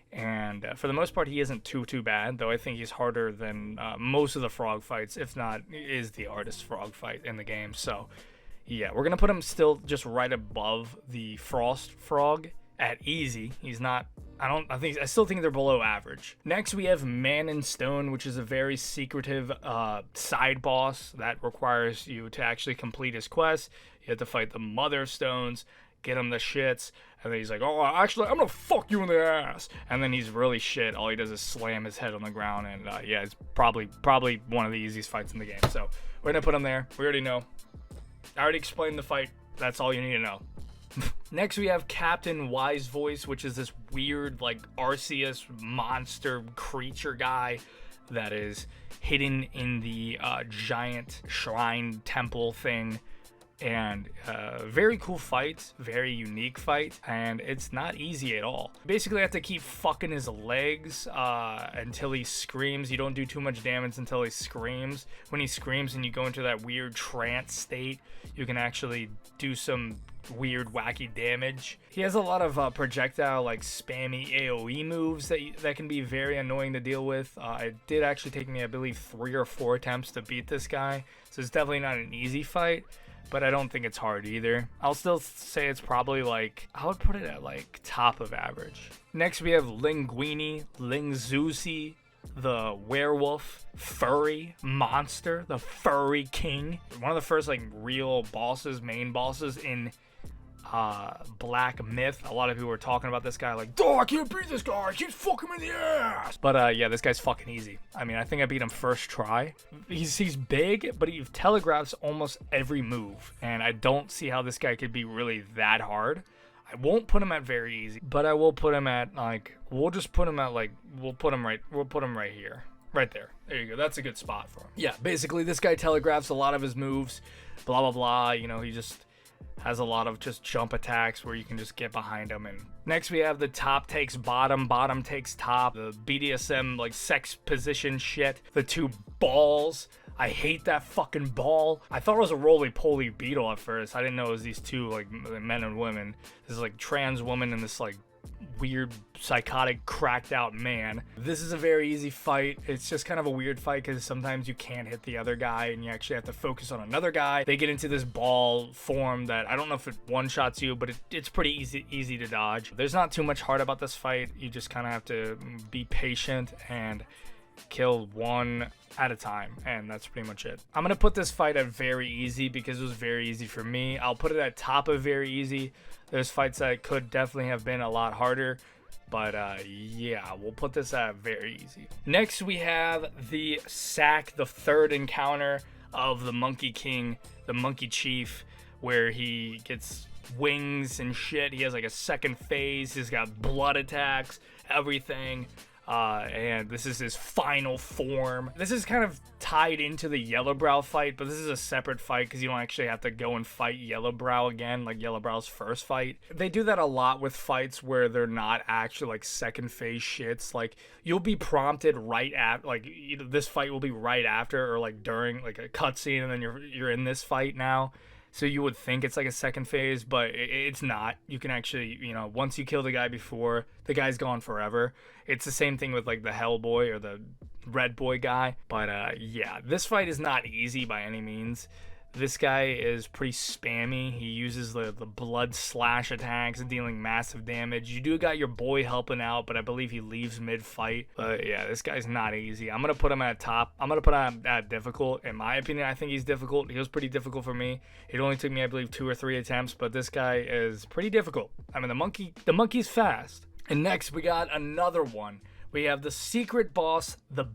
And for the most part, he isn't too bad, though I think he's harder than most of the frog fights, if not is the hardest frog fight in the game. So yeah, we're gonna put him still just right above the frost frog at easy. He's not, I still think they're below average. Next, we have Man in Stone, which is a very secretive side boss that requires you to actually complete his quest. You have to fight the Mother of Stones, get him the shits, and then he's like, oh, actually, I'm gonna fuck you in the ass, and then he's really shit. All he does is slam his head on the ground, and yeah, it's probably one of the easiest fights in the game. So we're gonna put him there. We already know. I already explained the fight. That's all you need to know. Next, we have Captain Wise Voice, which is this weird, like, Arceus monster creature guy that is hidden in the giant shrine temple thing. And very cool fight, very unique fight, and it's not easy at all. Basically, you have to keep fucking his legs until he screams. You don't do too much damage until he screams. When he screams and you go into that weird trance state, you can actually do some weird wacky damage. He has a lot of projectile, like, spammy AoE moves that can be very annoying to deal with. It did actually take me, I believe, 3 or 4 attempts to beat this guy, so it's definitely not an easy fight, but I don't think it's hard either. I'll still say it's probably, like, I would put it at, like, top of average. Next, we have Linguini, Lingzuzi, the werewolf, furry monster, the Furry King. One of the first, like, real bosses, main bosses in Black Myth. A lot of people were talking about this guy like, oh, I can't beat this guy, I keep fucking him in the ass. But yeah, this guy's fucking easy. I mean, I think I beat him first try. He's big, but he telegraphs almost every move, and I don't see how this guy could be really that hard. I won't put him at very easy, but I will put him at, like, we'll put him right here. Right there. There you go. That's a good spot for him. Yeah, basically this guy telegraphs a lot of his moves, blah, blah, blah. You know, he just has a lot of just jump attacks where you can just get behind him. And next we have the top takes bottom, bottom takes top, the BDSM, like, sex position shit, the 2 balls. I hate that fucking ball. I thought it was a roly-poly beetle at first. I didn't know it was these 2, like, men and women. This is, like, trans woman and this, like, weird, psychotic, cracked out man. This is a very easy fight. It's just kind of a weird fight because sometimes you can't hit the other guy and you actually have to focus on another guy. They get into this ball form that I don't know if it one-shots you, but it's pretty easy to dodge. There's not too much hard about this fight. You just kind of have to be patient and kill one at a time, and that's pretty much it. I'm gonna put this fight at very easy because it was very easy for me. I'll put it at top of very easy. There's fights that could definitely have been a lot harder, but yeah, we'll put this at very easy. Next we have the sack, the third encounter of the Monkey King, the Monkey Chief, where he gets wings and shit. He has like a second phase. He's got blood attacks, everything. And this is his final form. This is kind of tied into the Yellowbrow fight, but this is a separate fight because you don't actually have to go and fight Yellowbrow again, like Yellowbrow's first fight. They do that a lot with fights where they're not actually like second phase shits. Like, you'll be prompted right after, like, this fight will be right after or like during like a cutscene, and then you're in this fight now. So you would think it's like a second phase, but it's not. You can actually, you know, once you kill the guy before, the guy's gone forever. It's the same thing with like the Hellboy or the Red Boy guy. But yeah, this fight is not easy by any means. This guy is pretty spammy. He uses the blood slash attacks, dealing massive damage. You do got your boy helping out, but I believe he leaves mid-fight. But yeah, this guy's not easy. I'm going to put him at top. I'm going to put him at difficult. In my opinion, I think he's difficult. He was pretty difficult for me. It only took me, I believe, 2 or 3 attempts, but this guy is pretty difficult. I mean, the monkey's fast. And next, we got another one. We have the secret boss, the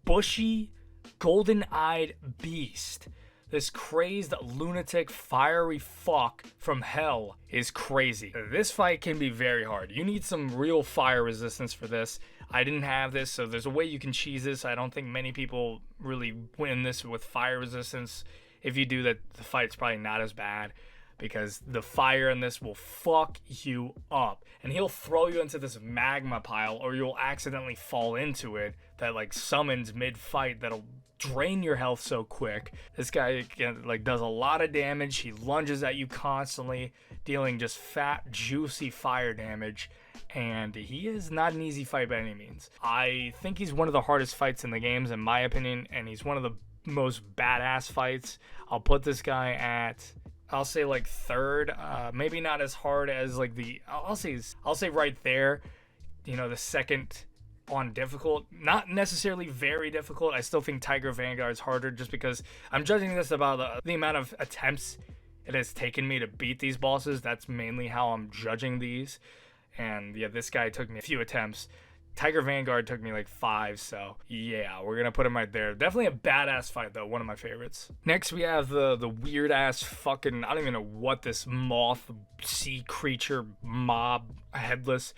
bushy, golden-eyed beast. This crazed lunatic fiery fuck from hell is crazy. This fight can be very hard. You need some real fire resistance for this. I didn't have this, so there's a way you can cheese this. I don't think many people really win this with fire resistance. If you do that, the fight's probably not as bad, because the fire in this will fuck you up. And he'll throw you into this magma pile, or you'll accidentally fall into it that like summons mid-fight that'll drain your health so quick. This guy like does a lot of damage. He lunges at you constantly, dealing just fat, juicy fire damage. And he is not an easy fight by any means. I think he's one of the hardest fights in the games, in my opinion, and he's one of the most badass fights. I'll put this guy at, I'll say like third, maybe not as hard as like I'll say right there, you know, the second on difficult, not necessarily very difficult. I still think Tiger Vanguard is harder, just because I'm judging this about the amount of attempts it has taken me to beat these bosses. That's mainly how I'm judging these. And yeah, this guy took me a few attempts. Tiger Vanguard took me like 5, so yeah, we're gonna put him right there. Definitely a badass fight though, one of my favorites. Next we have the weird ass fucking, I don't even know what this moth sea creature mob headless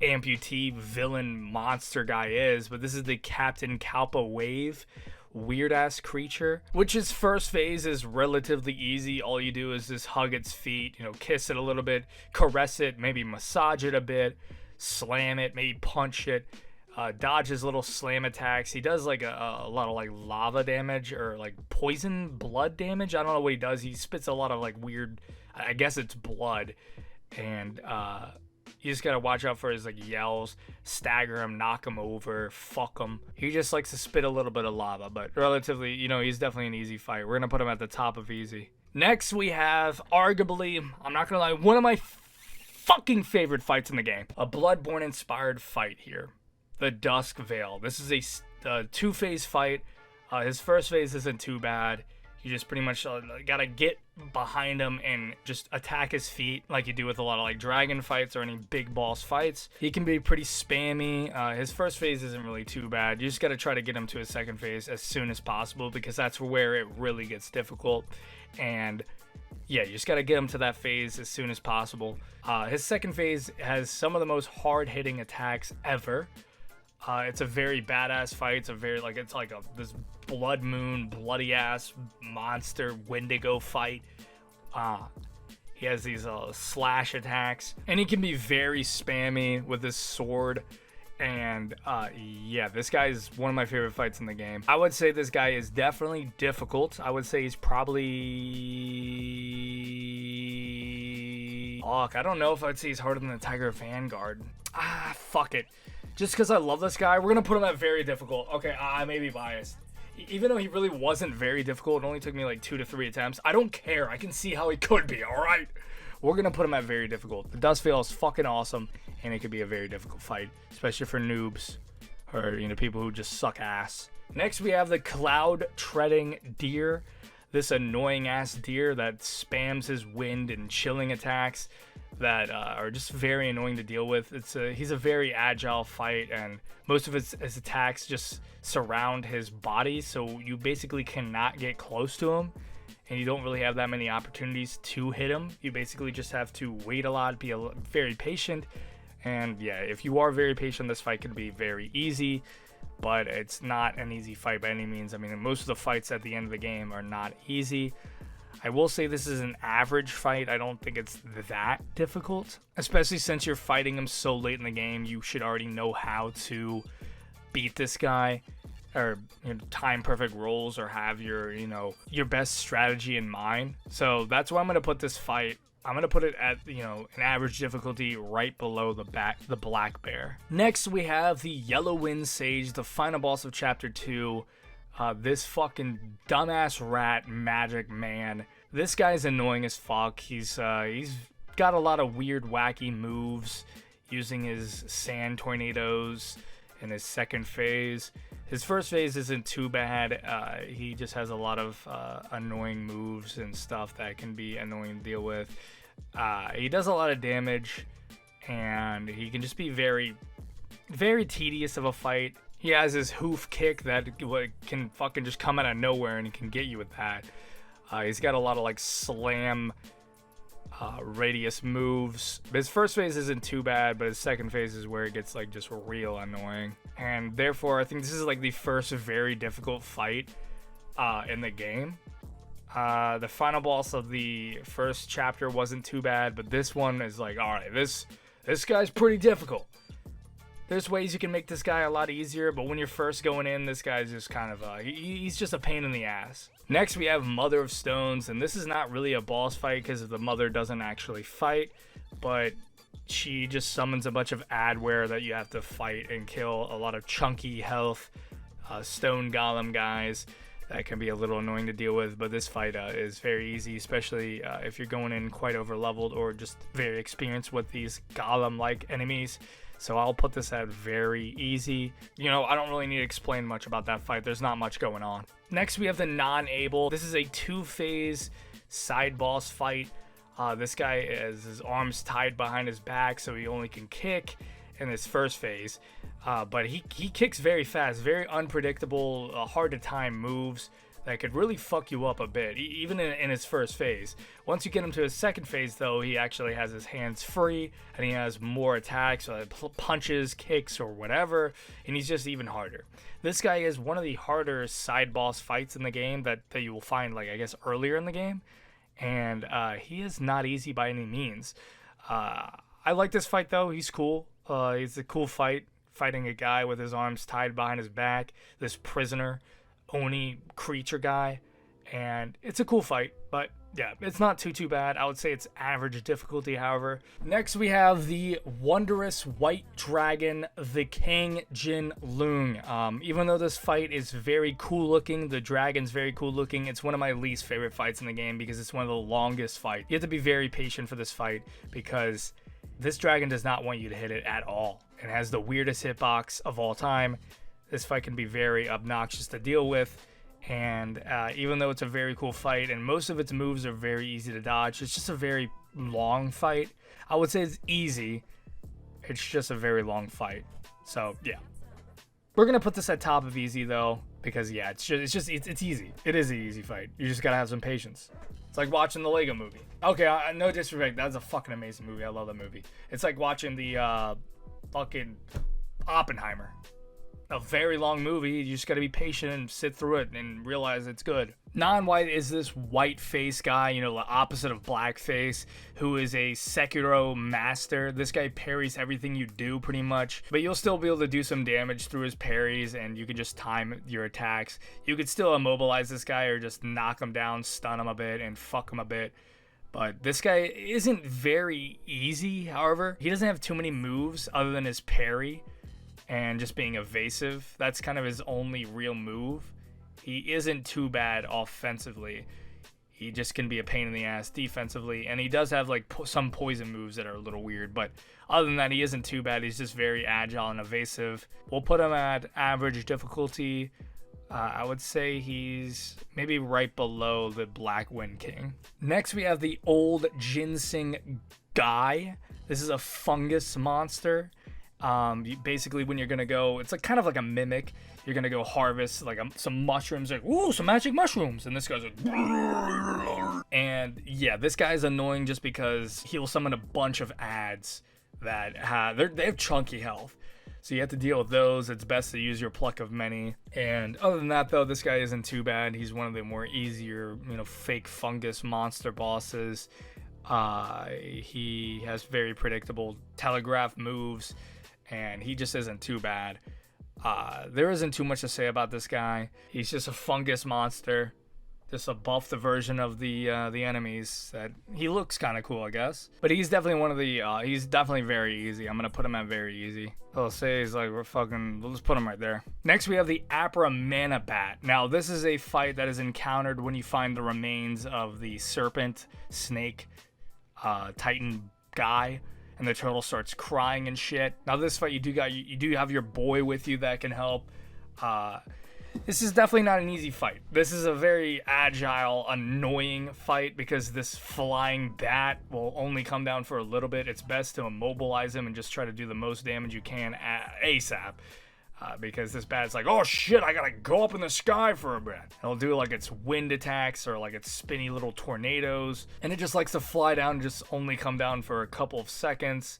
amputee villain monster guy is, but this is the Captain Kalpa Wave weird ass creature, which his first phase is relatively easy. All you do is just hug its feet, you know, kiss it a little bit, caress it, maybe massage it a bit, slam it, maybe punch it, dodge his little slam attacks. He does like a lot of like lava damage or like poison blood damage. I don't know what he does. He spits a lot of like weird, I guess it's blood, and you just gotta watch out for his like yells, stagger him, knock him over, fuck him. He just likes to spit a little bit of lava, but relatively, you know, he's definitely an easy fight. We're gonna put him at the top of easy. Next we have, arguably, I'm not gonna lie, one of my fucking favorite fights in the game. A Bloodborne inspired fight here. The Dusk Veil. This is a 2-phase fight. His first phase isn't too bad. You just pretty much gotta get behind him and just attack his feet like you do with a lot of like dragon fights or any big boss fights. He can be pretty spammy. His first phase isn't really too bad. You just gotta try to get him to his second phase as soon as possible, because that's where it really gets difficult. And yeah, you just gotta get him to that phase as soon as possible. His second phase has some of the most hard-hitting attacks ever. It's a very badass fight. It's like this blood moon, bloody ass monster Wendigo fight. He has these slash attacks, and he can be very spammy with his sword. And yeah, this guy is one of my favorite fights in the game. I would say this guy is definitely difficult. I would say he's probably, fuck, I don't know if I'd say he's harder than the Tiger Vanguard. Fuck it. Just because I love this guy, we're gonna put him at very difficult. Okay, I may be biased. Even though he really wasn't very difficult, it only took me like 2 to 3 attempts. I don't care. I can see how he could be, all right? We're gonna put him at very difficult. The Dusk Veil is fucking awesome, and it could be a very difficult fight, especially for noobs or, you know, people who just suck ass. Next, we have the Cloudtreading Deer. This annoying ass deer that spams his wind and chilling attacks that are just very annoying to deal with. He's a very agile fight, and most of his attacks just surround his body, so you basically cannot get close to him, and you don't really have that many opportunities to hit him. You basically just have to wait a lot, be very patient, and yeah, if you are very patient, this fight can be very easy, but it's not an easy fight by any means. I mean, most of the fights at the end of the game are not easy. I will say this is an average fight. I don't think it's that difficult, especially since you're fighting him so late in the game. You should already know how to beat this guy, or, you know, time perfect rolls, or have your, you know, your best strategy in mind. So that's why I'm gonna put this fight. I'm gonna put it at, you know, an average difficulty right below the Black Bear. Next we have the Yellow Wind Sage, the final boss of Chapter 2. This fucking dumbass rat magic man. This guy's annoying as fuck. He's got a lot of weird wacky moves, using his sand tornadoes in his second phase. His first phase isn't too bad. He just has a lot of annoying moves and stuff that can be annoying to deal with. He does a lot of damage, and he can just be very, very tedious of a fight. He has his hoof kick that can fucking just come out of nowhere, and he can get you with that. He's got a lot of like slam radius moves. His first phase isn't too bad, but his second phase is where it gets like just real annoying. And therefore, I think this is like the first very difficult fight in the game. The final boss of the first chapter wasn't too bad, but this one is like, all right, this guy's pretty difficult. There's ways you can make this guy a lot easier, but when you're first going in, this guy's just kind of, he's just a pain in the ass. Next, we have Mother of Stones, and this is not really a boss fight because the mother doesn't actually fight, but she just summons a bunch of adware that you have to fight and kill. A lot of chunky health, stone golem guys that can be a little annoying to deal with, but this fight is very easy, especially if you're going in quite over leveled or just very experienced with these golem-like enemies. So I'll put this at very easy. You know, I don't really need to explain much about that fight. There's not much going on. Next, we have the Non-Able. This is a 2-phase side boss fight. This guy has his arms tied behind his back, so he only can kick in his first phase. But he kicks very fast, very unpredictable, hard to time moves that could really fuck you up a bit, even in his first phase. Once you get him to his second phase, though, he actually has his hands free, and he has more attacks, punches, kicks, or whatever, and he's just even harder. This guy is one of the harder side boss fights in the game that you will find, like, I guess, earlier in the game, and he is not easy by any means. I like this fight, though. He's cool. It's a cool fight, fighting a guy with his arms tied behind his back, this prisoner Oni creature guy, and it's a cool fight, but yeah, it's not too bad. I would say it's average difficulty, however. Next we have the wondrous white dragon, the King Jin Loong. Even though this fight is very cool looking, the dragon's very cool looking, it's one of my least favorite fights in the game because it's one of the longest fights. You have to be very patient for this fight because this dragon does not want you to hit it at all. It has the weirdest hitbox of all time. This fight can be very obnoxious to deal with, and even though it's a very cool fight and most of its moves are very easy to dodge, it's just a very long fight. I would say it's easy, it's just a very long fight. So yeah, we're gonna put this at top of easy though, because yeah, it's easy. It is an easy fight. You just gotta have some patience. It's like watching the Lego movie. Okay, no disrespect, that's a fucking amazing movie. I love that movie. It's like watching the fucking Oppenheimer. A very long movie. You just gotta be patient and sit through it and realize it's good. Non-white is this white face guy, you know, the opposite of blackface, who is a Sekiro master. This guy parries everything you do pretty much, but you'll still be able to do some damage through his parries, and you can just time your attacks. You could still immobilize this guy or just knock him down, stun him a bit, and fuck him a bit. But this guy isn't very easy, however. He doesn't have too many moves other than his parry and just being evasive. That's kind of his only real move. He isn't too bad offensively. He just can be a pain in the ass defensively, and he does have like some poison moves that are a little weird, but other than that, he isn't too bad. He's just very agile and evasive. We'll put him at average difficulty. I would say he's maybe right below the Black Wind King. Next, we have the old ginseng guy. This is a fungus monster. Basically when you're gonna go, it's like kind of like a mimic. You're gonna go harvest like some mushrooms, like ooh, some magic mushrooms, and this guy's like, and yeah, this guy's annoying just because he'll summon a bunch of ads that they have chunky health, so you have to deal with those. It's best to use your pluck of many, and other than that though, this guy isn't too bad. He's one of the more easier, you know, fake fungus monster bosses. He has very predictable telegraph moves, and he just isn't too bad. There isn't too much to say about this guy. He's just a fungus monster, just a buffed version of the enemies. That he looks kind of cool, I guess. But he's definitely one of the. He's definitely very easy. I'm gonna put him at very easy. I'll say he's like, we'll just put him right there. Next we have the Apra Mana Bat. Now this is a fight that is encountered when you find the remains of the serpent, snake, titan guy, and the turtle starts crying and shit. Now this fight, you do have your boy with you that can help. This is definitely not an easy fight. This is a very agile, annoying fight because this flying bat will only come down for a little bit. It's best to immobilize him and just try to do the most damage you can ASAP. Because this bat's like, oh shit, I gotta go up in the sky for a bit. It'll do like its wind attacks or like its spinny little tornadoes. And it just likes to fly down and just only come down for a couple of seconds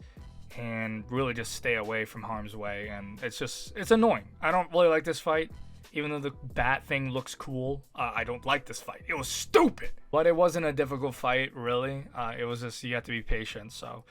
and really just stay away from harm's way. And it's annoying. I don't really like this fight. Even though the bat thing looks cool, I don't like this fight. It was stupid. But it wasn't a difficult fight, really. It was just, you have to be patient. So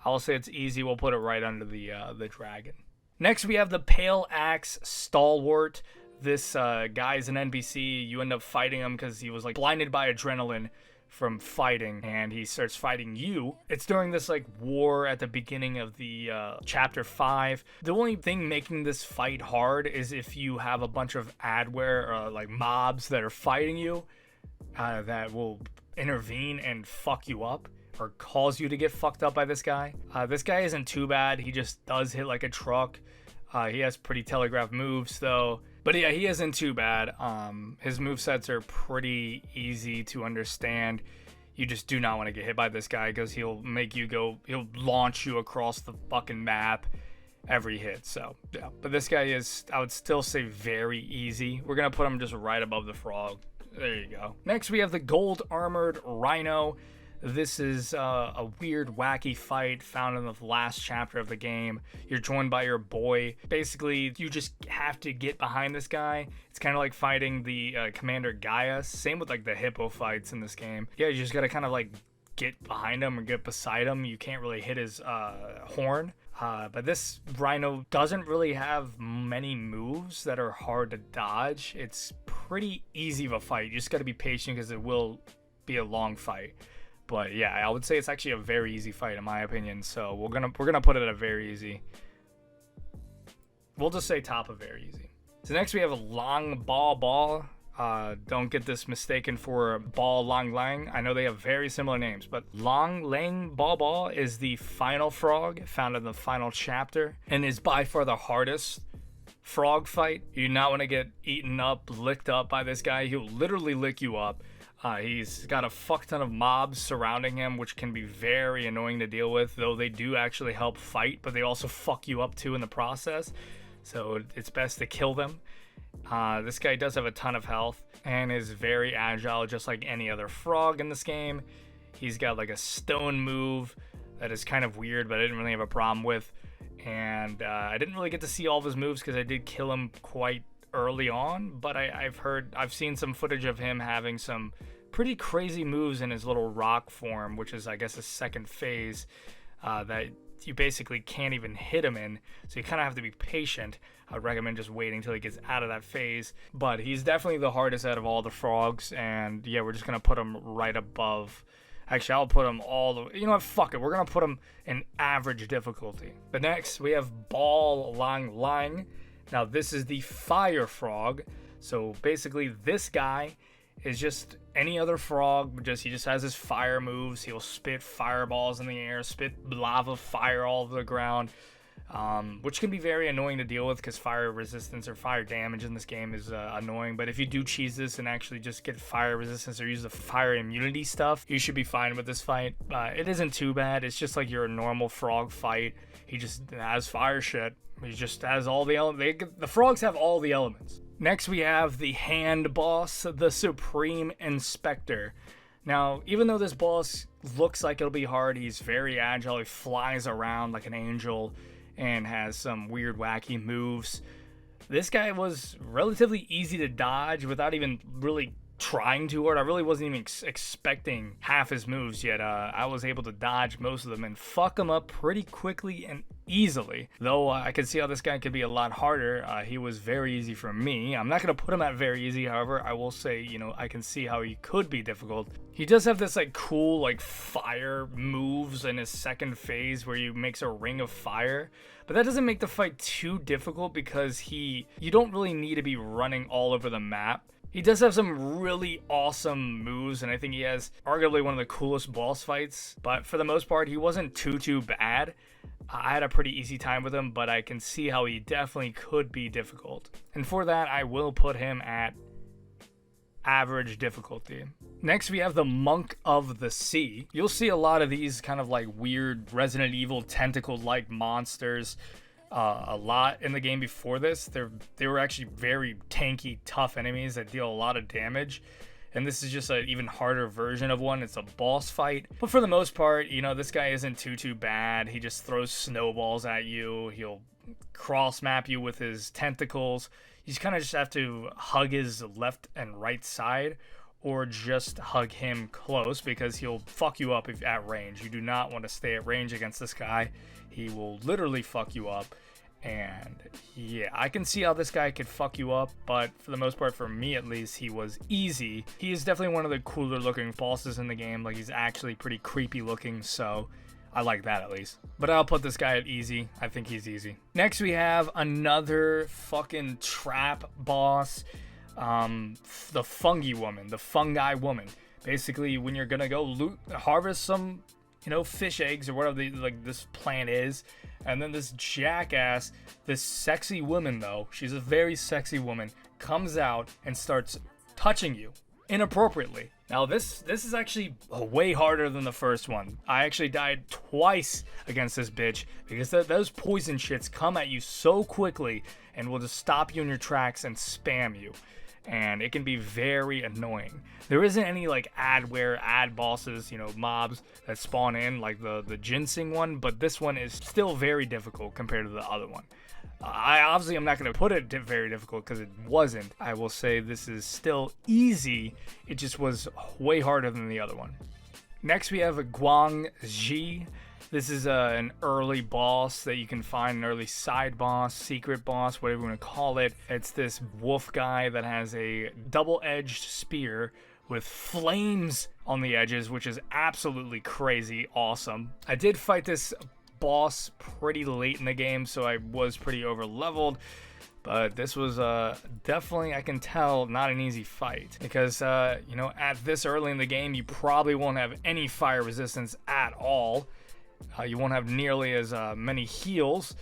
I'll say it's easy. We'll put it right under the dragon. Next, we have the Pale Axe Stalwart. This guy's an NPC. You end up fighting him because he was like blinded by adrenaline from fighting, and he starts fighting you. It's during this like war at the beginning of the chapter 5. The only thing making this fight hard is if you have a bunch of adware or like mobs that are fighting you that will intervene and fuck you up, or cause you to get fucked up by this guy. This guy isn't too bad. He just does hit like a truck. He has pretty telegraph moves though. But yeah, he isn't too bad. His movesets are pretty easy to understand. You just do not want to get hit by this guy because he'll launch you across the fucking map every hit. So yeah, but this guy is, I would still say, very easy. We're gonna put him just right above the frog. There you go. Next we have the gold armored Rhino. This is a weird, wacky fight found in the last chapter of the game. You're joined by your boy. Basically, you just have to get behind this guy. It's kind of like fighting the Commander Gaia. Same with like the hippo fights in this game. Yeah, you just gotta kind of like get behind him or get beside him. You can't really hit his horn. But this Rhino doesn't really have many moves that are hard to dodge. It's pretty easy of a fight. You just gotta be patient because it will be a long fight. But yeah, I would say it's actually a very easy fight in my opinion. So we're gonna put it at a very easy. We'll just say top of very easy. So next we have a Long Ball. Don't get this mistaken for Ball Lang Lang. I know they have very similar names, but Long Lang Ball is the final frog found in the final chapter and is by far the hardest frog fight. You do not want to get eaten up, licked up by this guy. He'll literally lick you up. He's got a fuck ton of mobs surrounding him, which can be very annoying to deal with, though they do actually help fight, but they also fuck you up too in the process. So it's best to kill them. This guy does have a ton of health and is very agile, just like any other frog in this game. He's got like a stone move that is kind of weird, but I didn't really have a problem with. And I didn't really get to see all of his moves because I did kill him quite early on, but I've seen some footage of him having some pretty crazy moves in his little rock form, which is I guess his second phase, that you basically can't even hit him in, so you kind of have to be patient. I'd recommend just waiting until he gets out of that phase, but he's definitely the hardest out of all the frogs, and yeah, we're just gonna put him right above. Actually, I'll put him all the, you know what, fuck it, we're gonna put him in average difficulty. But next we have Ball Lang Lang. Now this is the fire frog. So basically this guy is just any other frog, he just has his fire moves. He'll spit fireballs in the air, spit lava fire all over the ground, which can be very annoying to deal with because fire resistance or fire damage in this game is annoying. But if you do cheese this and actually just get fire resistance or use the fire immunity stuff, you should be fine with this fight. It isn't too bad. It's just like your normal frog fight. He just has fire shit. He just has all the elements. The frogs have all the elements. Next we have the hand boss, the Supreme Inspector. Now, even though this boss looks like it'll be hard, he's very agile. He flies around like an angel and has some weird wacky moves. This guy was relatively easy to dodge without even really trying too hard. I really wasn't even expecting half his moves yet. I was able to dodge most of them and fuck him up pretty quickly and easily. Though I could see how this guy could be a lot harder. He was very easy for me. I'm not going to put him at very easy, however. I will say, you know, I can see how he could be difficult. He does have this like cool like fire moves in his second phase where he makes a ring of fire. But that doesn't make the fight too difficult because you don't really need to be running all over the map. He does have some really awesome moves, and I think he has arguably one of the coolest boss fights. But for the most part, he wasn't too bad. I had a pretty easy time with him, but I can see how he definitely could be difficult. And for that, I will put him at average difficulty. Next, we have the Monk of the Sea. You'll see a lot of these kind of like weird Resident Evil tentacle-like monsters a lot in the game before this. They were actually very tanky, tough enemies that deal a lot of damage. And this is just an even harder version of one. It's a boss fight. But for the most part, you know, this guy isn't too bad. He just throws snowballs at you. He'll cross map you with his tentacles. You kind of just have to hug his left and right side, or just hug him close because he'll fuck you up if at range. You do not want to stay at range against this guy. He will literally fuck you up. And yeah, I can see how this guy could fuck you up, but for the most part, for me at least, he was easy. He is definitely one of the cooler looking bosses in the game. Like, he's actually pretty creepy looking, so I like that at least. But I'll put this guy at easy. I think he's easy. Next, we have another fucking trap boss. The fungi woman. Basically, when you're gonna go harvest some you know, fish eggs or whatever this plant is. And then this jackass, this sexy woman though, she's a very sexy woman, comes out and starts touching you inappropriately. Now this is actually way harder than the first one. I actually died twice against this bitch because those poison shits come at you so quickly and will just stop you in your tracks and spam you. And it can be very annoying. There isn't any like ad bosses, you know, mobs that spawn in like the ginseng one, but this one is still very difficult compared to the other one. I'm not going to put it very difficult because it wasn't. I will say this is still easy. It just was way harder than the other one. Next we have Guang Ji. This is an early boss that you can find, an early side boss, secret boss, whatever you want to call it. It's this wolf guy that has a double-edged spear with flames on the edges, which is absolutely crazy awesome. I did fight this boss pretty late in the game, so I was pretty over leveled, but this was definitely, I can tell, not an easy fight because you know, at this early in the game you probably won't have any fire resistance at all. You won't have nearly as many heals,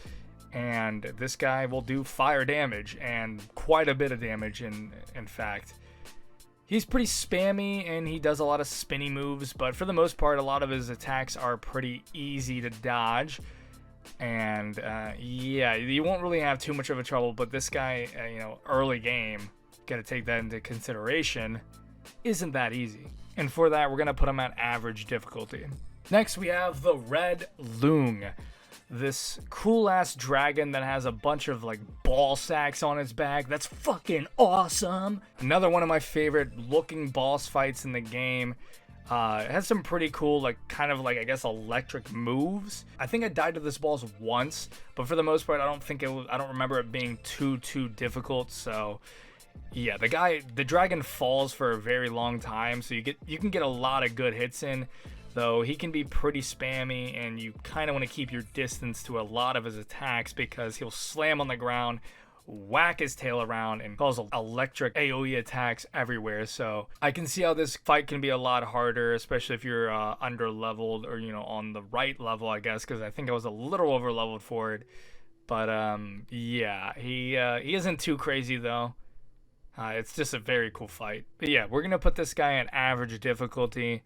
and this guy will do fire damage, and quite a bit of damage in fact. He's pretty spammy and he does a lot of spinny moves, but for the most part a lot of his attacks are pretty easy to dodge. And yeah, you won't really have too much of a trouble, but this guy, you know, early game, gotta take that into consideration, isn't that easy. And for that we're gonna put him at average difficulty. Next we have the Red Loong. This cool ass dragon that has a bunch of like ball sacks on its back. That's fucking awesome. Another one of my favorite looking boss fights in the game. It has some pretty cool, like, kind of like, I guess, electric moves. I think I died to this boss once, but for the most part I don't remember it being too difficult. So yeah, the dragon falls for a very long time, so you can get a lot of good hits in. Though he can be pretty spammy, and you kind of want to keep your distance to a lot of his attacks because he'll slam on the ground, whack his tail around, and cause electric AoE attacks everywhere. So I can see how this fight can be a lot harder, especially if you're under leveled or, you know, on the right level, I guess, because I think I was a little over leveled for it. But yeah, he isn't too crazy though. It's just a very cool fight. But yeah, we're gonna put this guy at average difficulty.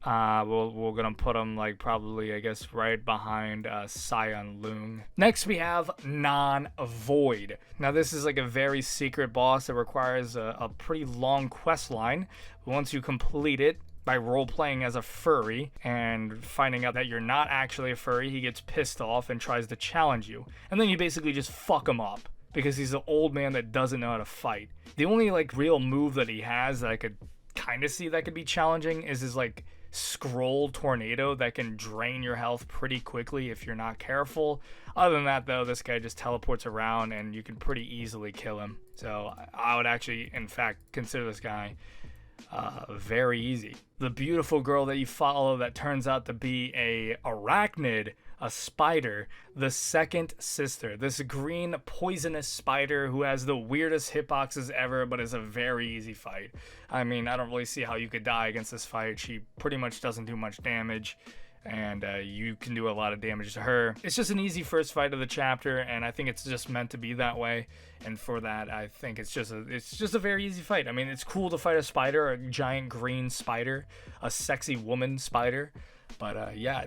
We're gonna put him like probably, I guess, right behind Scion Loong. Next we have Non-Void. Now this is like a very secret boss that requires a pretty long quest line. Once you complete it by role-playing as a furry and finding out that you're not actually a furry, he gets pissed off and tries to challenge you. And then you basically just fuck him up because he's an old man that doesn't know how to fight. The only like real move that he has that I could kind of see that could be challenging is his like scroll tornado that can drain your health pretty quickly if you're not careful. Other than that though, this guy just teleports around and you can pretty easily kill him. So I would actually, in fact, consider this guy very easy. The beautiful girl that you follow that turns out to be a arachnid, a spider, the second sister, this green poisonous spider who has the weirdest hitboxes ever, but is a very easy fight. I mean, I don't really see how you could die against this fight. She pretty much doesn't do much damage, and you can do a lot of damage to her. It's just an easy first fight of the chapter, and I think it's just meant to be that way. And for that, I think it's just a very easy fight. I mean, it's cool to fight a spider, a giant green spider, a sexy woman spider. But yeah,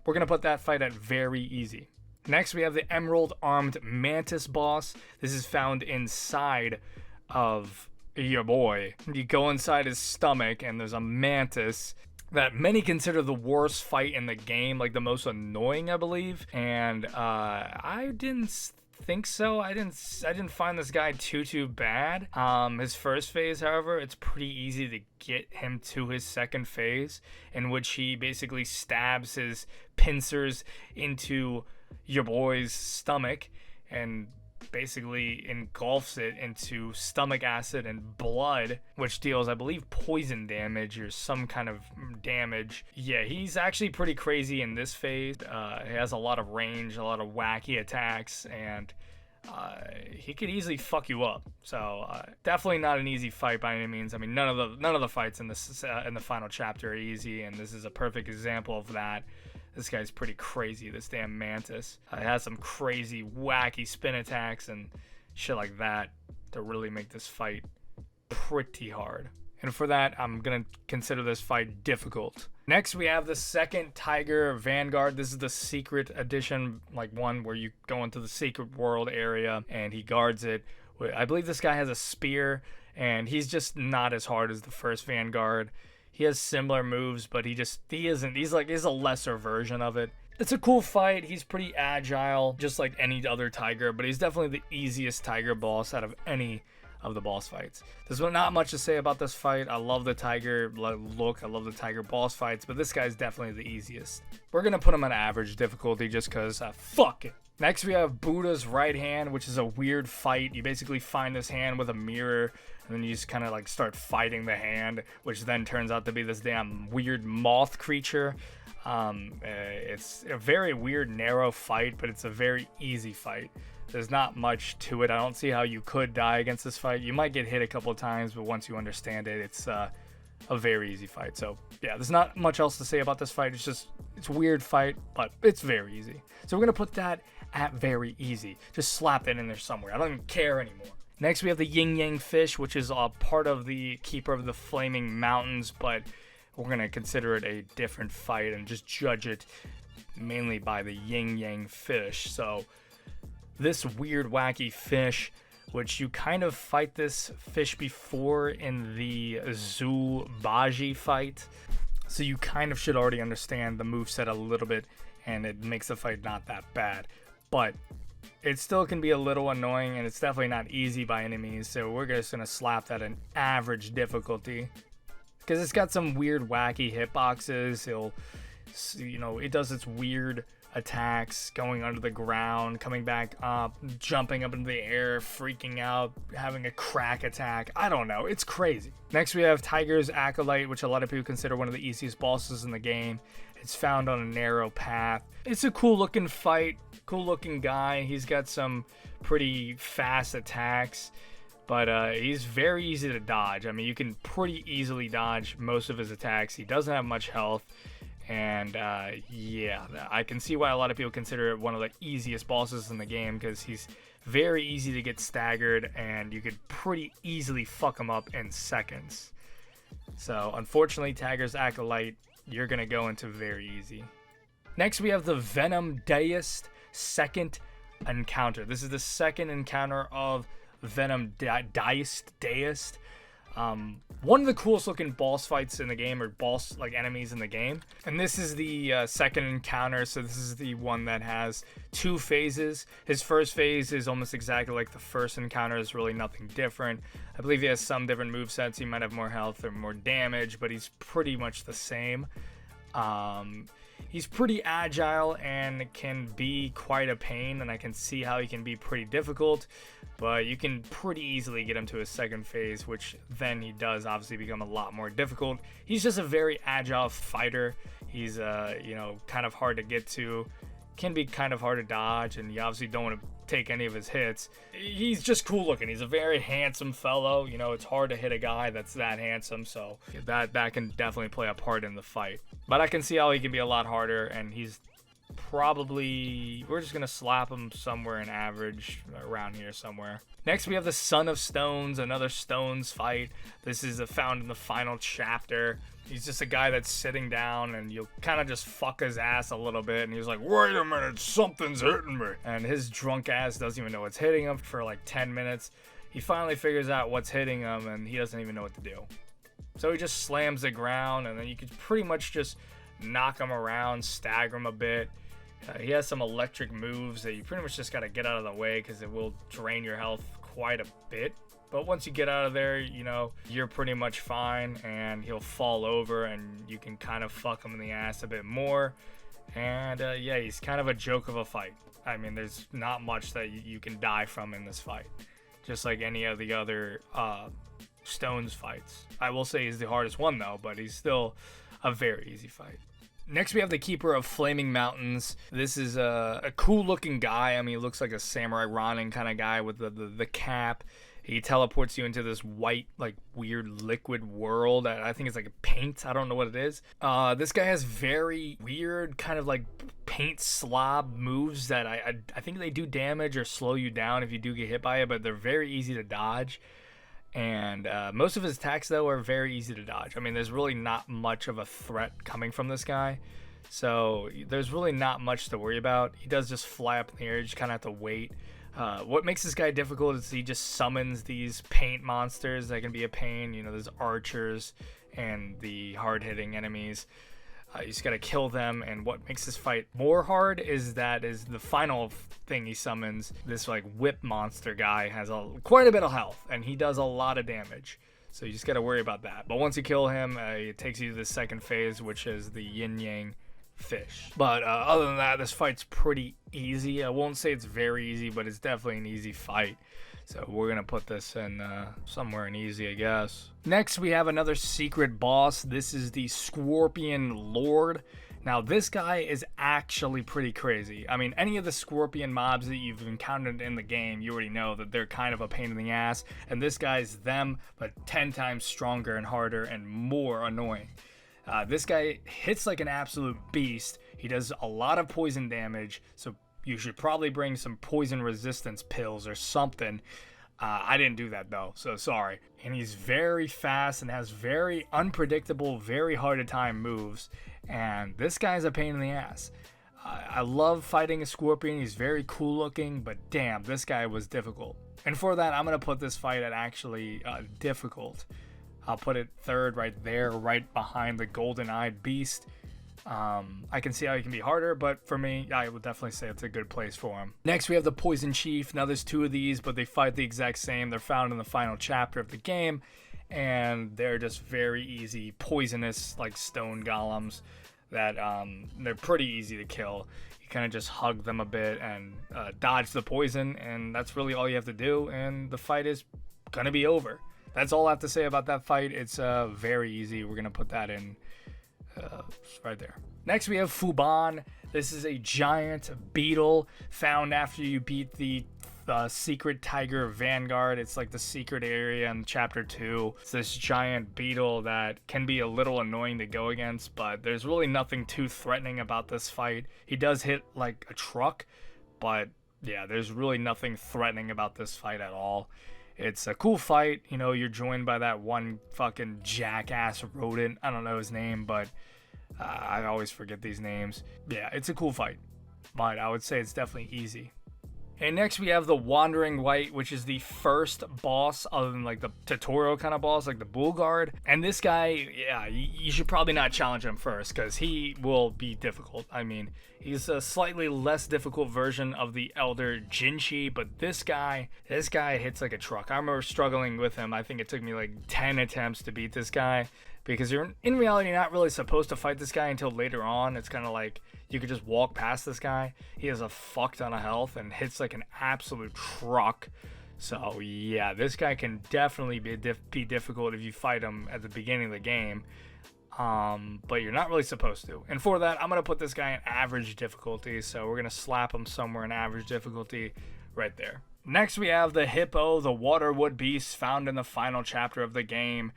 we're gonna put that fight at very easy. Next, we have the Emerald Armed Mantis boss. This is found inside of your boy. You go inside his stomach, and there's a mantis that many consider the worst fight in the game, like the most annoying, I believe. And I didn't think so. I didn't find this guy too bad. His first phase, however, it's pretty easy to get him to his second phase, in which he basically stabs his pincers into your boy's stomach and basically engulfs it into stomach acid and blood, which deals, I believe, poison damage or some kind of damage. Yeah, he's actually pretty crazy in this phase. He has a lot of range, a lot of wacky attacks, and he could easily fuck you up. So definitely not an easy fight by any means. I mean, none of the fights in this in the final chapter are easy, and this is a perfect example of that. This guy's pretty crazy. This damn mantis. It has some crazy, wacky spin attacks and shit like that to really make this fight pretty hard. And for that, I'm gonna consider this fight difficult. Next, we have the second Tiger Vanguard. This is the secret edition, like one where you go into the secret world area and he guards it. I believe this guy has a spear, and he's just not as hard as the first Vanguard. He has similar moves, but he's a lesser version of it. It's a cool fight. He's pretty agile, just like any other tiger, but he's definitely the easiest tiger boss out of any of the boss fights. There's not much to say about this fight. I love the tiger look. I love the tiger boss fights, but this guy's definitely the easiest. We're gonna put him on average difficulty just because fuck it. Next, we have Buddha's right hand, which is a weird fight. You basically find this hand with a mirror, and then you just kind of like start fighting the hand, which then turns out to be this damn weird moth creature. It's a very weird, narrow fight, but it's a very easy fight. There's not much to it. I don't see how you could die against this fight. You might get hit a couple of times, but once you understand it, it's a very easy fight. So yeah, there's not much else to say about this fight. It's a weird fight, but it's very easy. So we're gonna put that at very easy. Just slap that in there somewhere. I don't even care anymore. Next, we have the yin yang fish, which is a part of the Keeper of the Flaming Mountains, but we're gonna consider it a different fight and just judge it mainly by the yin yang fish. So this weird wacky fish, which you kind of fight this fish before in the Zubaji fight, so you kind of should already understand the moveset a little bit, and it makes the fight not that bad. But it still can be a little annoying, and it's definitely not easy by any means, so we're just gonna slap that in average difficulty because it's got some weird wacky hitboxes. It does its weird attacks, going under the ground, coming back up, jumping up into the air, freaking out, having a crack attack. I don't know, it's crazy. Next, we have Tiger's Acolyte, which a lot of people consider one of the easiest bosses in the game. It's found on a narrow path. It's a cool looking fight, cool looking guy. He's got some pretty fast attacks, but he's very easy to dodge. I mean, you can pretty easily dodge most of his attacks. He doesn't have much health. And yeah, I can see why a lot of people consider it one of the easiest bosses in the game, because he's very easy to get staggered and you could pretty easily fuck him up in seconds. So unfortunately, Tiger's Acolyte, you're gonna go into very easy. Next, we have the Venomous Daoist second encounter. This is the second encounter of Venomous Daoist. One of the coolest looking boss fights in the game, or boss like enemies in the game. And this is the second encounter, so this is the one that has two phases. His first phase is almost exactly like the first encounter. Is really nothing different. I believe he has some different movesets. He might have more health or more damage, but he's pretty much the same. He's pretty agile and can be quite a pain, and I can see how he can be pretty difficult, but you can pretty easily get him to his second phase, which then he does obviously become a lot more difficult. He's just a very agile fighter. He's kind of hard to get to, can be kind of hard to dodge, and you obviously don't want to take any of his hits. He's just cool looking. He's a very handsome fellow. It's hard to hit a guy that's that handsome, so that can definitely play a part in the fight. But I can see how he can be a lot harder, and he's probably, we're just gonna slap him somewhere in average around here somewhere. Next, we have the Son of Stones, another Stones fight. This is found in the final chapter. He's just a guy that's sitting down, and you'll kind of just fuck his ass a little bit, and he's like, wait a minute, something's hitting me. And his drunk ass doesn't even know what's hitting him for like 10 minutes. He finally figures out what's hitting him, and he doesn't even know what to do. So he just slams the ground, and then you could pretty much just knock him around, stagger him a bit. He has some electric moves that you pretty much just got to get out of the way, because it will drain your health quite a bit. But once you get out of there, you're pretty much fine, and he'll fall over, and you can kind of fuck him in the ass a bit more. And yeah, he's kind of a joke of a fight. I mean, there's not much that you can die from in this fight, just like any of the other Stones fights. I will say he's the hardest one though, but he's still a very easy fight. Next, we have the Keeper of Flaming Mountains. This is a cool-looking guy. I mean, he looks like a Samurai Ronin kind of guy with the cap. He teleports you into this white, like, weird liquid world. I think it's like a paint. I don't know what it is. This guy has very weird kind of like paint slob moves that I think they do damage or slow you down if you do get hit by it, but they're very easy to dodge. And most of his attacks, though, are very easy to dodge. I mean, there's really not much of a threat coming from this guy. So there's really not much to worry about. He does just fly up in the air. You just kind of have to wait. What makes this guy difficult is he just summons these paint monsters that can be a pain. You know, there's archers and the hard-hitting enemies. You just gotta kill them, and what makes this fight more hard is the final thing he summons. This like whip monster guy has quite a bit of health, and he does a lot of damage. So you just gotta worry about that. But once you kill him, it takes you to the second phase, which is the yin-yang fish. But other than that, this fight's pretty easy. I won't say it's very easy, but it's definitely an easy fight. So we're gonna put this in somewhere in easy, I guess. Next, we have another secret boss. This is the Scorpion Lord. Now, this guy is actually pretty crazy. I mean, any of the scorpion mobs that you've encountered in the game, you already know that they're kind of a pain in the ass. And this guy's them, but 10 times stronger and harder and more annoying. This guy hits like an absolute beast. He does a lot of poison damage, so you should probably bring some poison resistance pills or something. I didn't do that though, so sorry. And he's very fast and has very unpredictable, very hard to time moves. And this guy's a pain in the ass. I love fighting a scorpion. He's very cool looking, but damn, this guy was difficult. And for that, I'm going to put this fight at actually difficult. I'll put it third right there, right behind the golden-eyed beast. I can see how he can be harder, but for me, I would definitely say it's a good place for him. Next, we have the Poison Chief. Now, there's two of these, but they fight the exact same. They're found in the final chapter of the game, and they're just very easy, poisonous, like stone golems that they're pretty easy to kill. You kind of just hug them a bit and dodge the poison, and that's really all you have to do, and the fight is gonna be over. That's all I have to say about that fight. It's very easy. We're gonna put that in right there. Next, we have Fuban. This is a giant beetle found after you beat the secret tiger Vanguard. It's like the secret area in chapter 2. It's this giant beetle that can be a little annoying to go against, but there's really nothing too threatening about this fight. He does hit like a truck, but yeah, there's really nothing threatening about this fight at all. It's a cool fight. You know, you're joined by that one fucking jackass rodent. I don't know his name, but I always forget these names. Yeah, it's a cool fight, but I would say it's definitely easy. And next we have the Wandering Wight, which is the first boss other than like the tutorial kind of boss, like the Bull Guard. And this guy, yeah, you should probably not challenge him first because he will be difficult. I mean, he's a slightly less difficult version of the Elder Jinchi, but this guy hits like a truck. I remember struggling with him. I think it took me like 10 attempts to beat this guy because you're in reality not really supposed to fight this guy until later on. It's kind of like you could just walk past this guy. He has a fuck ton of health and hits like an absolute truck. So yeah, this guy can definitely be difficult if you fight him at the beginning of the game. But you're not really supposed to. And for that, I'm going to put this guy in average difficulty. So we're going to slap him somewhere in average difficulty right there. Next, we have the Hippo, the Waterwood Beast found in the final chapter of the game.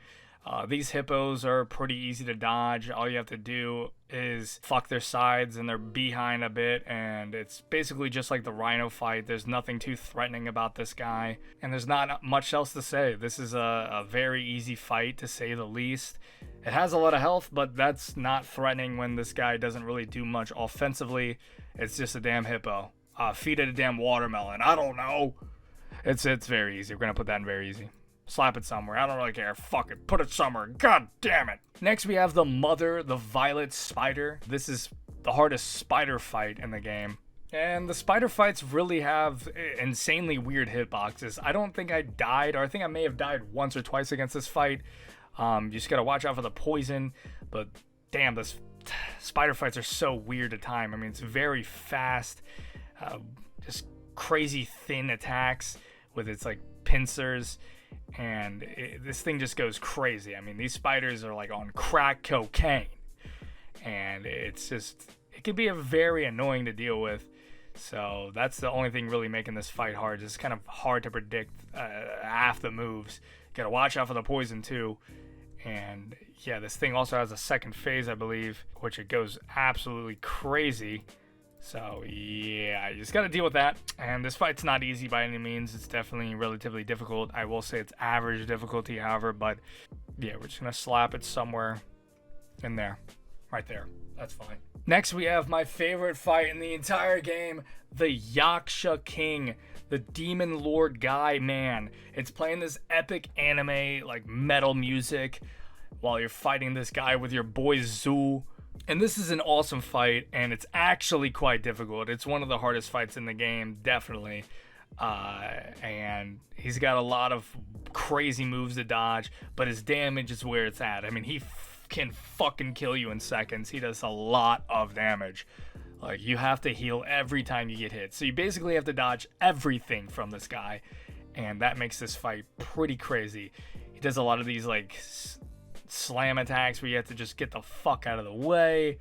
These hippos are pretty easy to dodge. All you have to do is fuck their sides and their behind a bit, and it's basically just like the Rhino fight. There's nothing too threatening about this guy, and there's not much else to say. This is a very easy fight, to say the least. It has a lot of health, but that's not threatening when this guy doesn't really do much offensively. It's just a damn hippo. Feed it a damn watermelon. I don't know. It's very easy. We're going to put that in very easy. Slap it somewhere. I don't really care. Fuck it. Put it somewhere. God damn it. Next, we have the Mother, the Violet Spider. This is the hardest spider fight in the game. And the spider fights really have insanely weird hitboxes. I don't think I died, or I think I may have died once or twice against this fight. You just gotta watch out for the poison. But damn, this spider fights are so weird to time. I mean, it's very fast. Just crazy thin attacks with its like pincers. And this thing just goes crazy. I mean, these spiders are like on crack cocaine. and it's just, it can be a very annoying to deal with. So that's the only thing really making this fight hard. It's kind of hard to predict half the moves. Gotta watch out for the poison too. And yeah, this thing also has a second phase, I believe, which it goes absolutely crazy. So yeah, you just gotta deal with that. And this fight's not easy by any means. It's definitely relatively difficult. I will say it's average difficulty, however, but yeah, we're just gonna slap it somewhere in there, right there. That's fine. Next, we have my favorite fight in the entire game, the Yaksha King, the Demon Lord guy, man. It's playing this epic anime, like metal music, while you're fighting this guy with your boy Zoo. And this is an awesome fight, and it's actually quite difficult. It's one of the hardest fights in the game, definitely. And he's got a lot of crazy moves to dodge, but his damage is where it's at. I mean, he can fucking kill you in seconds. He does a lot of damage. Like, you have to heal every time you get hit. So you basically have to dodge everything from this guy, and that makes this fight pretty crazy. He does a lot of these, like, slam attacks where you have to just get the fuck out of the way.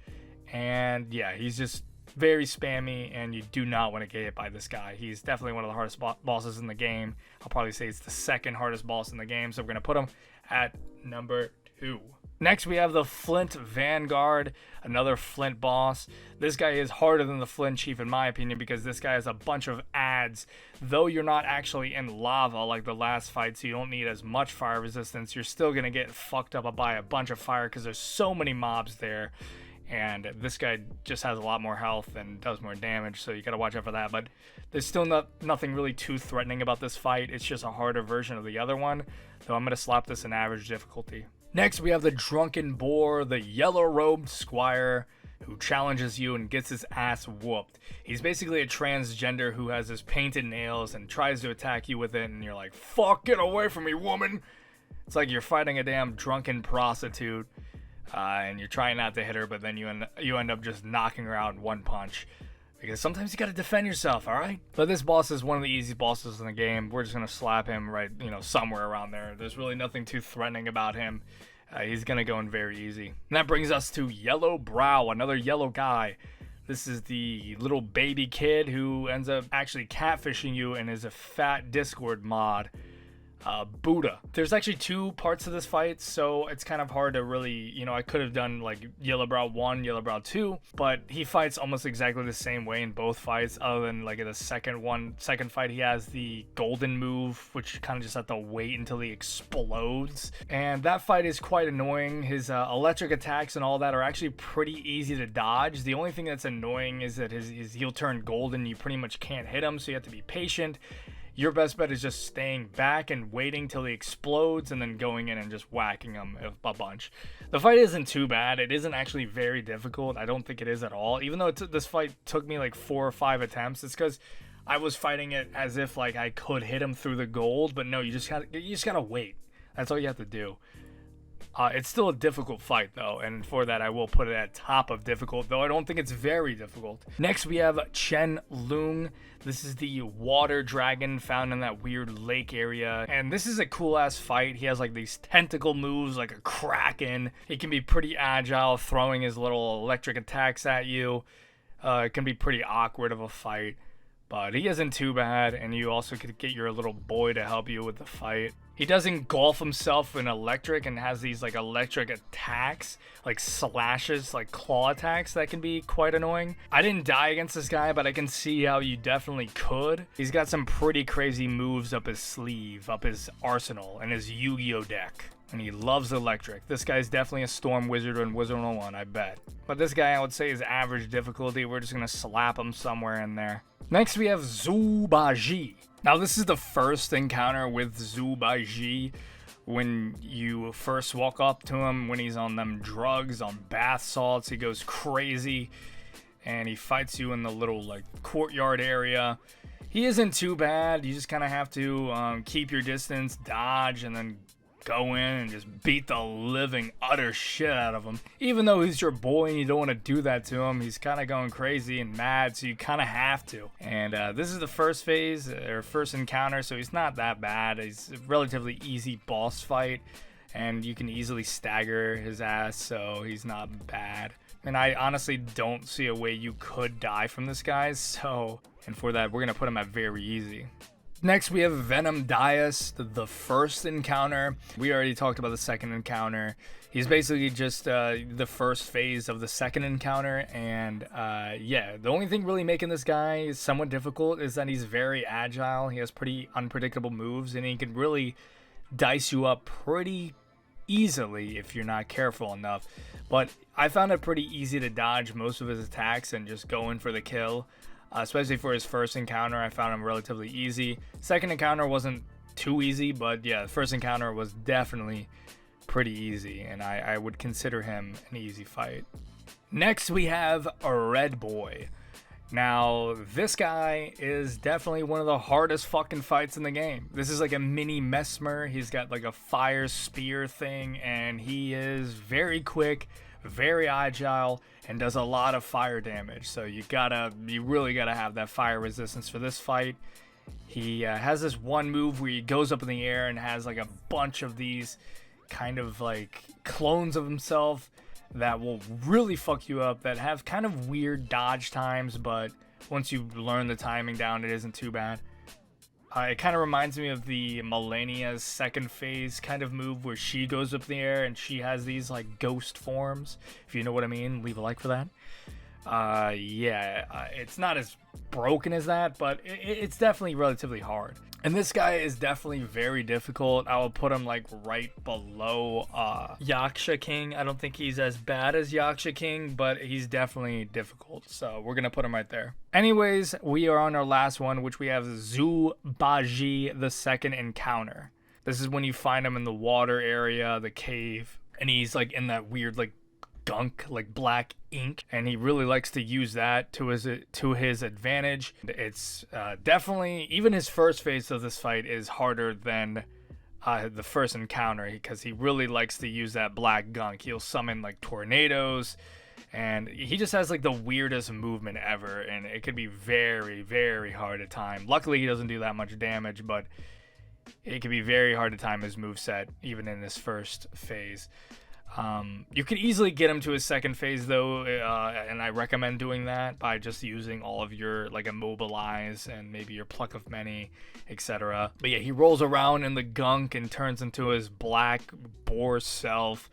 And yeah, he's just very spammy, and you do not want to get hit by this guy. He's definitely one of the hardest bosses in the game. I'll probably say it's the second hardest boss in the game, so we're going to put him at number 2. Next, we have the Flint Vanguard, another Flint boss. This guy is harder than the Flint Chief, in my opinion, because this guy has a bunch of adds. Though you're not actually in lava like the last fight, so you don't need as much fire resistance, you're still going to get fucked up by a bunch of fire because there's so many mobs there. And this guy just has a lot more health and does more damage, so you got to watch out for that. But there's still nothing really too threatening about this fight. It's just a harder version of the other one, so I'm going to slap this in average difficulty. Next, we have the Drunken Boar, the yellow-robed squire, who challenges you and gets his ass whooped. He's basically a transgender who has his painted nails and tries to attack you with it, and you're like, fuck, get away from me, woman! It's like you're fighting a damn drunken prostitute, and you're trying not to hit her, but then you end up just knocking her out in one punch. Because sometimes you gotta defend yourself, alright? But this boss is one of the easiest bosses in the game. We're just gonna slap him right, somewhere around there. There's really nothing too threatening about him. He's gonna go in very easy. And that brings us to Yellow Brow, another yellow guy. This is the little baby kid who ends up actually catfishing you and is a fat Discord mod. Buddha. There's actually 2 parts to this fight, so it's kind of hard to really, I could have done like Yellow Brow 1, Yellow Brow 2, but he fights almost exactly the same way in both fights, other than like in the second fight he has the golden move, which kind of just have to wait until he explodes, and that fight is quite annoying. His electric attacks and all that are actually pretty easy to dodge. The only thing that's annoying is that he'll turn golden. You pretty much can't hit him, so you have to be patient. Your best bet is just staying back and waiting till he explodes and then going in and just whacking him a bunch. The fight isn't too bad. It isn't actually very difficult. I don't think it is at all. Even though this fight took me like 4 or 5 attempts, it's because I was fighting it as if like I could hit him through the gold, but no, you just gotta wait. That's all you have to do. It's still a difficult fight though, and for that I will put it at top of difficult, though I don't think it's very difficult. Next we have Chen Loong. This is the water dragon found in that weird lake area, and this is a cool ass fight. He has like these tentacle moves like a kraken. He can be pretty agile, throwing his little electric attacks at you. It can be pretty awkward of a fight, but he isn't too bad, and you also could get your little boy to help you with the fight. He does engulf himself in electric and has these like electric attacks, like slashes, like claw attacks that can be quite annoying. I didn't die against this guy, but I can see how you definitely could. He's got some pretty crazy moves up his sleeve, up his arsenal, and his Yu-Gi-Oh deck. And he loves electric. This guy's definitely a storm wizard in Wizard 101, I bet. But this guy I would say is average difficulty. We're just gonna slap him somewhere in there. Next we have Zubaji. Now this is the first encounter with Zubaji. When you first walk up to him, when he's on them drugs, on bath salts, he goes crazy. And he fights you in the little like courtyard area. He isn't too bad. You just kind of have to keep your distance, dodge, and then go in and just beat the living utter shit out of him. Even though he's your boy and you don't want to do that to him, he's kind of going crazy and mad, so you kind of have to. And this is the first phase, or first encounter, so he's not that bad. He's a relatively easy boss fight. and you can easily stagger his ass, so he's not bad. And I honestly don't see a way you could die from this guy, so, and for that, we're gonna put him at very easy. Next, we have Venomous Daoist, the first encounter. We already talked about the second encounter. He's basically just the first phase of the second encounter, and yeah, the only thing really making this guy somewhat difficult is that he's very agile. He has pretty unpredictable moves, and he can really dice you up pretty easily if you're not careful enough. But I found it pretty easy to dodge most of his attacks and just go in for the kill. Especially for his first encounter, I found him relatively easy. Second encounter wasn't too easy, but yeah, the first encounter was definitely pretty easy, and I would consider him an easy fight. Next, we have a Red Boy. Now, this guy is definitely one of the hardest fucking fights in the game. This is like a mini Mesmer. He's got like a fire spear thing, and he is very quick, very agile, and does a lot of fire damage. So you really gotta have that fire resistance for this fight. He has this one move where he goes up in the air and has like a bunch of these kind of like clones of himself that will really fuck you up, that have kind of weird dodge times, but once you learn the timing down, it isn't too bad. It kind of reminds me of the Millennia's second phase kind of move where she goes up in the air and she has these like ghost forms. If you know what I mean, leave a like for that. Yeah, it's not as broken as that, but it's definitely relatively hard. And this guy is definitely very difficult. I will put him like right below Yaksha King. I don't think he's as bad as Yaksha King, but he's definitely difficult. So we're going to put him right there. Anyways, we are on our last one, which we have Zubaji, the second encounter. This is when you find him in the water area, the cave, and he's like in that weird like gunk, like black ink, and he really likes to use that to his advantage. It's definitely, even his first phase of this fight is harder than the first encounter, because he really likes to use that black gunk. He'll summon like tornadoes, and he just has like the weirdest movement ever, and it could be very, very hard to time. Luckily he doesn't do that much damage, but it can be very hard to time his moveset even in this first phase. You could easily get him to his second phase though, and I recommend doing that by just using all of your like immobilize and maybe your pluck of many, etc. But yeah, he rolls around in the gunk and turns into his black boar self,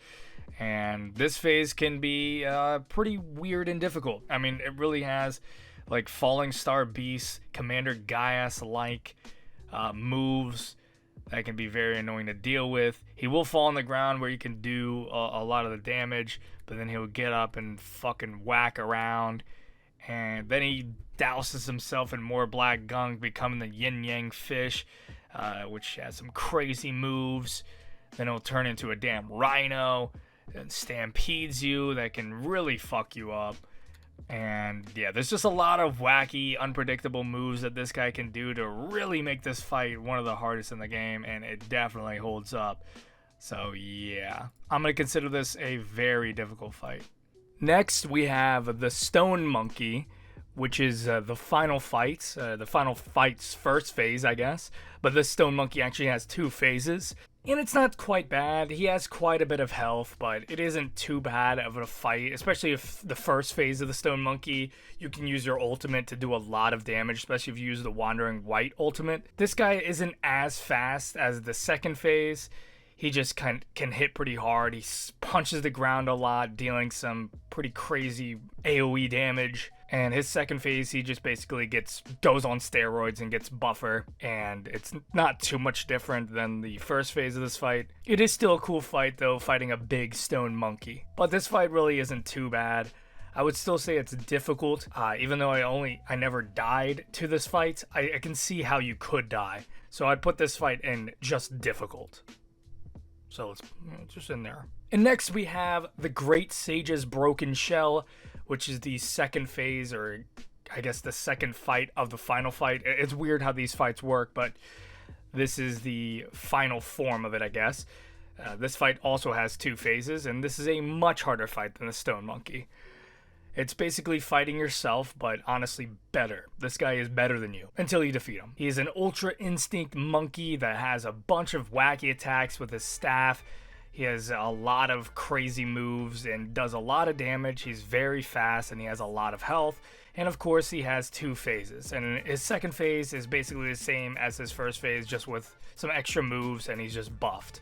and this phase can be pretty weird and difficult. I mean, it really has like Falling Star Beast, Commander Gaius like moves that can be very annoying to deal with. He will fall on the ground where he can do a lot of the damage, but then he'll get up and fucking whack around, and then he douses himself in more black gunk, becoming the yin yang fish, which has some crazy moves. Then he'll turn into a damn rhino and stampedes you that can really fuck you up. And yeah, there's just a lot of wacky, unpredictable moves that this guy can do to really make this fight one of the hardest in the game, and it definitely holds up. So yeah, I'm going to consider this a very difficult fight. Next, we have the Stone Monkey, which is the final fight, the final fight's first phase, I guess. But this Stone Monkey actually has two phases, and it's not quite bad. He has quite a bit of health, but it isn't too bad of a fight, especially if the first phase of the Stone Monkey, you can use your ultimate to do a lot of damage, especially if you use the Wandering White ultimate. This guy isn't as fast as the second phase. He just can hit pretty hard. He punches the ground a lot, dealing some pretty crazy AoE damage. And his second phase, he just basically goes on steroids and gets buffer. And it's not too much different than the first phase of this fight. It is still a cool fight though, fighting a big stone monkey. But this fight really isn't too bad. I would still say it's difficult. Even though I never died to this fight, I can see how you could die. So I'd put this fight in just difficult. So it's just in there. And next we have the Great Sage's Broken Shell, which is the second phase, or I guess the second fight of the final fight. It's weird how these fights work, but this is the final form of it, I guess. This fight also has two phases, and this is a much harder fight than the Stone Monkey. It's basically fighting yourself, but honestly better. This guy is better than you until you defeat him. He is an Ultra Instinct monkey that has a bunch of wacky attacks with his staff. He has a lot of crazy moves and does a lot of damage. He's very fast and he has a lot of health. And of course, he has 2 phases. And his second phase is basically the same as his first phase, just with some extra moves, and he's just buffed.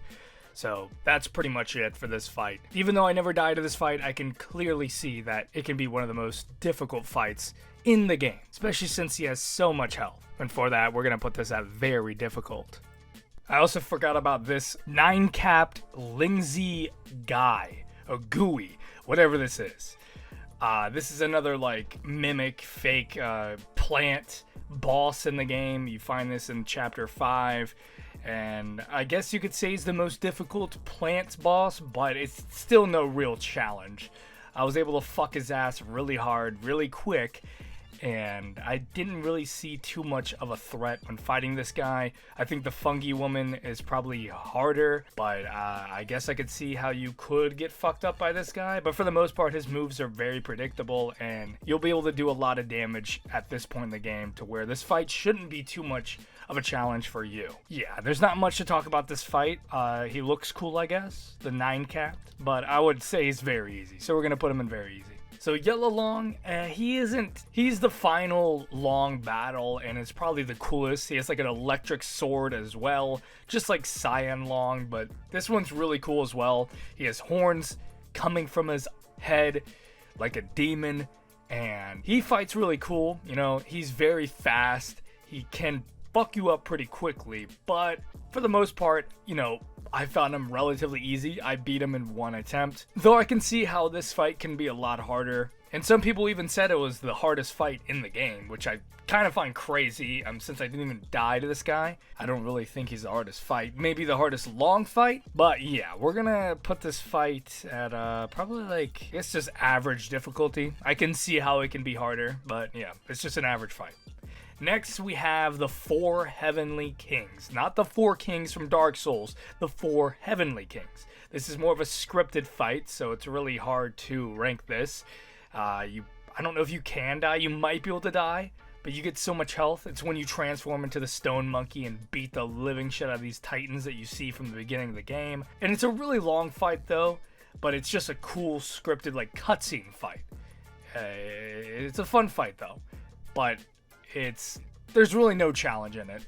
So that's pretty much it for this fight. Even though I never died to this fight, I can clearly see that it can be one of the most difficult fights in the game, especially since he has so much health. And for that, we're going to put this at very difficult. I also forgot about this 9-capped Lingzi guy, or Gooey, whatever this is. This is another like mimic fake plant boss in the game. You find this in chapter 5, and I guess you could say he's the most difficult plant boss, but it's still no real challenge. I was able to fuck his ass really hard, really quick, and I didn't really see too much of a threat when fighting this guy. I think the fungi woman is probably harder, but I guess I could see how you could get fucked up by this guy. But for the most part, his moves are very predictable, and you'll be able to do a lot of damage at this point in the game to where this fight shouldn't be too much of a challenge for you. Yeah, there's not much to talk about this fight. He looks cool, I guess, the 9-capped, but I would say he's very easy, so we're gonna put him in very easy. So Yellow Loong, he's the final long battle, and it's probably the coolest. He has like an electric sword as well, just like Cyan Loong, but this one's really cool as well. He has horns coming from his head like a demon, and he fights really cool. You know, he's very fast. He can fuck you up pretty quickly, but for the most part, you know, I found him relatively easy. I beat him in 1 attempt, though I can see how this fight can be a lot harder. And some people even said it was the hardest fight in the game, which I kind of find crazy. Since I didn't even die to this guy, I don't really think he's the hardest fight. Maybe the hardest long fight, but yeah, we're gonna put this fight at probably like, I guess just average difficulty. I can see how it can be harder, but yeah, it's just an average fight. Next, we have the 4 Heavenly Kings. Not the 4 Kings from Dark Souls, the 4 Heavenly Kings. This is more of a scripted fight, so it's really hard to rank this. I don't know if you can die. You might be able to die, but you get so much health. It's when you transform into the Stone Monkey and beat the living shit out of these titans that you see from the beginning of the game. And it's a really long fight, though, but it's just a cool scripted, like, cutscene fight. It's a fun fight, though, but there's really no challenge in it.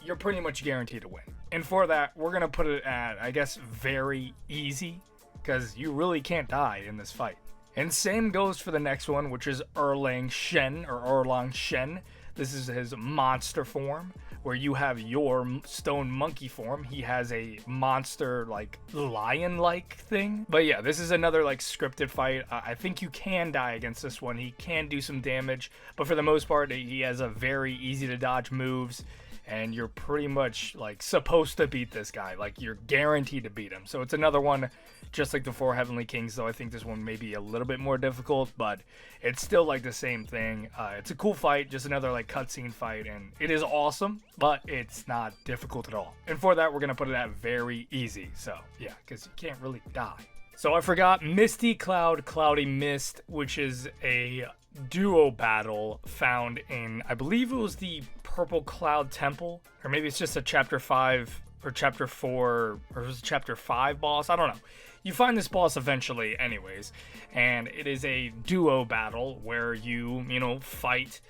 You're pretty much guaranteed to win. And for that, we're going to put it at, I guess, very easy, because you really can't die in this fight. And same goes for the next one, which is Erlang Shen, or Erlang Shen. This is his monster form, where you have your stone monkey form. He has a monster, like, lion-like thing. But yeah, this is another, like, scripted fight. I think you can die against this one. He can do some damage, but for the most part, he has a very easy-to-dodge moves, and you're pretty much, like, supposed to beat this guy. Like, you're guaranteed to beat him. So it's another one, just like the 4 Heavenly Kings, though I think this one may be a little bit more difficult, but it's still, like, the same thing. It's a cool fight, just another, like, cutscene fight, and it is awesome, but it's not difficult at all. And for that, we're going to put it at very easy. So, yeah, because you can't really die. So I forgot Misty Cloud, Cloudy Mist, which is a duo battle found in, I believe it was the Purple Cloud Temple, or maybe it's just a chapter 5 or chapter 4, or it was a chapter 5 boss, I don't know. You find this boss eventually anyways, and it is a duo battle where you fight,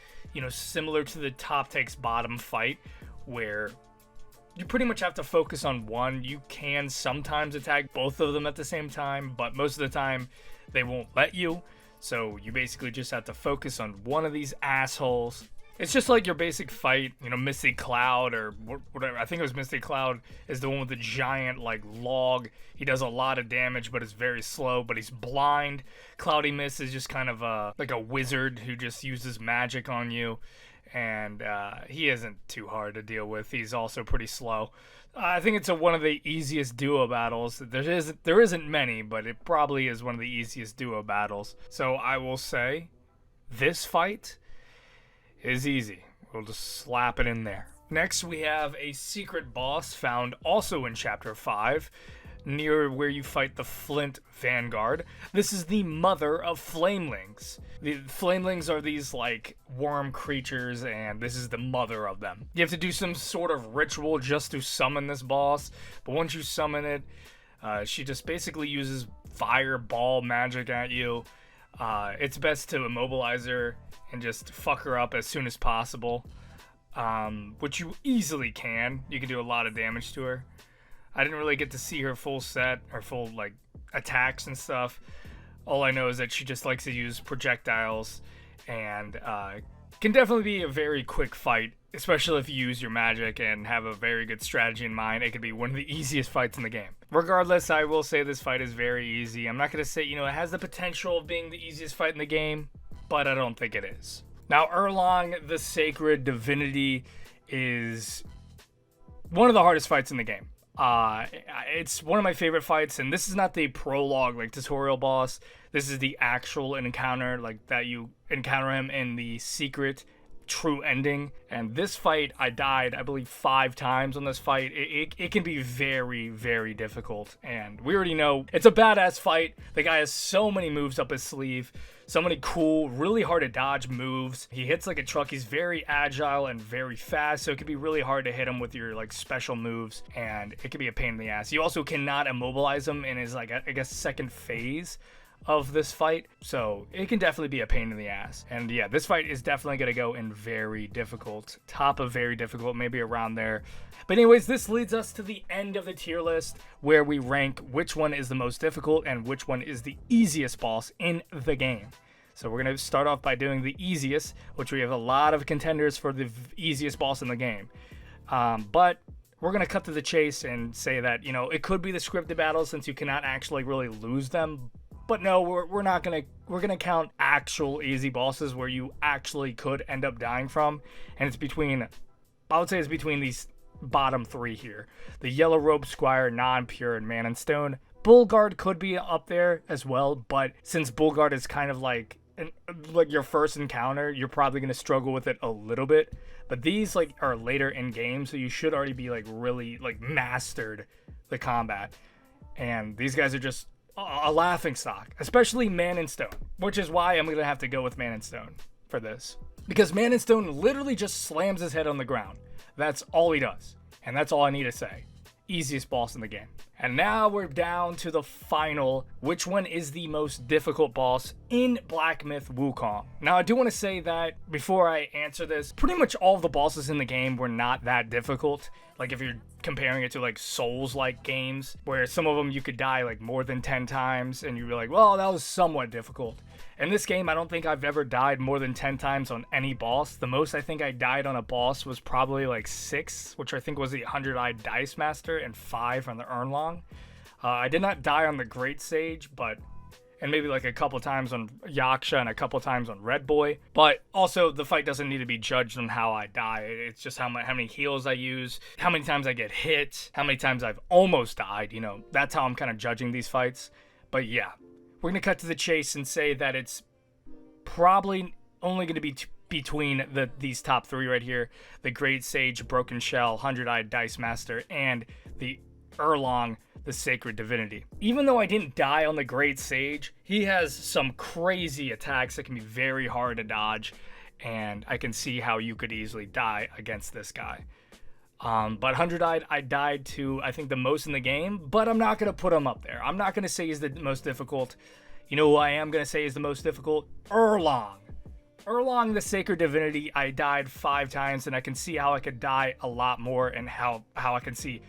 similar to the top takes bottom fight, where you pretty much have to focus on one. You can sometimes attack both of them at the same time, but most of the time they won't let you. So you basically just have to focus on one of these assholes. It's just like your basic fight, Misty Cloud or whatever. I think it was Misty Cloud is the one with the giant, like, log. He does a lot of damage, but is very slow, but he's blind. Cloudy Mist is just kind of like a wizard who just uses magic on you. And he isn't too hard to deal with. He's also pretty slow. I think it's one of the easiest duo battles. There isn't many, but it probably is one of the easiest duo battles. So I will say this fight is easy. We'll just slap it in there. Next, we have a secret boss found also in Chapter 5, near where you fight the Flint Vanguard. This is the mother of Flamelings. The Flamelings are these, like, worm creatures, and this is the mother of them. You have to do some sort of ritual just to summon this boss, but once you summon it, She just basically uses fireball magic at you. It's best to immobilize her and just fuck her up as soon as possible, which you easily can. You can do a lot of damage to her. I didn't really get to see her full set or full like attacks and stuff. All I know is that she just likes to use projectiles and can definitely be a very quick fight, especially if you use your magic and have a very good strategy in mind. It could be one of the easiest fights in the game. Regardless, I will say this fight is very easy. I'm not going to say, it has the potential of being the easiest fight in the game, but I don't think it is. Now, Erlang, the Sacred Divinity, is one of the hardest fights in the game. It's one of my favorite fights, and this is not the prologue, like, tutorial boss. This is the actual encounter, like, that you encounter him in the secret true ending. And this fight, I died, I believe, 5 times on this fight. It can be very, very difficult, and we already know it's a badass fight. The guy has so many moves up his sleeve, so many cool, really hard to dodge moves. He hits like a truck. He's very agile and very fast, so it can be really hard to hit him with your like special moves, and it can be a pain in the ass. You also cannot immobilize him in his like, I guess, second phase of this fight, so it can definitely be a pain in the ass. And yeah, this fight is definitely going to go in very difficult, top of very difficult, maybe around there. But anyways, this leads us to the end of the tier list, where we rank which one is the most difficult and which one is the easiest boss in the game. So we're going to start off by doing the easiest, which we have a lot of contenders for the easiest boss in the game, but we're going to cut to the chase and say that, it could be the scripted battles, since you cannot actually really lose them. But no, we're not gonna count actual easy bosses where you actually could end up dying from, and it's between, I would say it's between these bottom 3 here: the Yellow Robe Squire, Non-Pure, and Man and Stone. Bullguard could be up there as well, but since Bullguard is kind of like your first encounter, you're probably gonna struggle with it a little bit. But these like are later in game, so you should already be like really like mastered the combat, and these guys are just a laughing stock, especially Man and Stone, which is why I'm gonna have to go with Man and Stone for this, because Man and Stone literally just slams his head on the ground. That's all he does, and that's all I need to say. Easiest boss in the game. And now we're down to the final, which one is the most difficult boss in Black Myth Wukong. Now, I do want to say that before I answer this, pretty much all of the bosses in the game were not that difficult. Like, if you're comparing it to like Souls-like games, where some of them you could die like more than 10 times, and you'd be like, well, that was somewhat difficult. In this game, I don't think I've ever died more than 10 times on any boss. The most I think I died on a boss was probably like 6, which I think was the 100-eyed Dice Master, and 5 on the Erlang. I did not die on the Great Sage, and maybe like a couple times on Yaksha and a couple times on Red Boy. But also, the fight doesn't need to be judged on how I die. It's just how many heals I use, how many times I get hit, how many times I've almost died. That's how I'm kind of judging these fights. But yeah, we're going to cut to the chase and say that it's probably only going to be between these top 3 right here: the Great Sage, Broken Shell, 100-eyed Dice Master, and the Erlang, the Sacred Divinity. Even though I didn't die on the Great Sage, he has some crazy attacks that can be very hard to dodge, and I can see how you could easily die against this guy. But 100-eyed, I died to, I think, the most in the game, but I'm not going to put him up there. I'm not going to say he's the most difficult. You know who I am going to say is the most difficult? Erlang. Erlang, the Sacred Divinity, I died 5 times, and I can see how I could die a lot more, and how I can see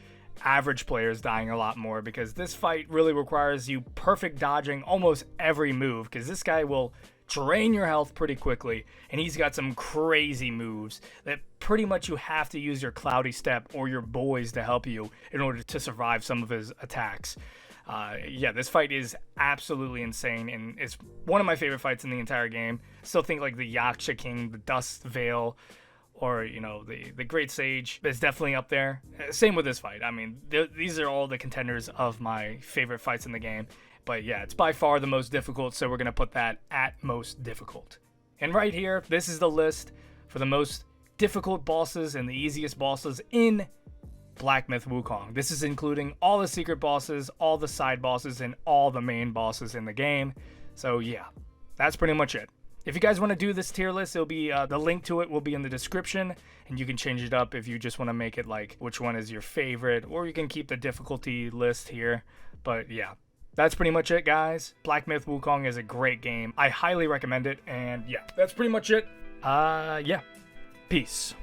average players dying a lot more, because this fight really requires you perfect dodging almost every move, because this guy will drain your health pretty quickly, and he's got some crazy moves that pretty much you have to use your Cloudy Step or your boys to help you in order to survive some of his attacks. Yeah, this fight is absolutely insane, and it's one of my favorite fights in the entire game. Still think like the Yaksha King, the Dusk Veil, or, the Great Sage is definitely up there. Same with this fight. I mean, these are all the contenders of my favorite fights in the game. But yeah, it's by far the most difficult, so we're going to put that at most difficult. And right here, this is the list for the most difficult bosses and the easiest bosses in Black Myth Wukong. This is including all the secret bosses, all the side bosses, and all the main bosses in the game. So yeah, that's pretty much it. If you guys want to do this tier list, it'll be the link to it will be in the description, and you can change it up if you just want to make it like which one is your favorite, or you can keep the difficulty list here. But yeah, that's pretty much it, guys. Black Myth Wukong is a great game. I highly recommend it, and yeah, that's pretty much it. Yeah. Peace.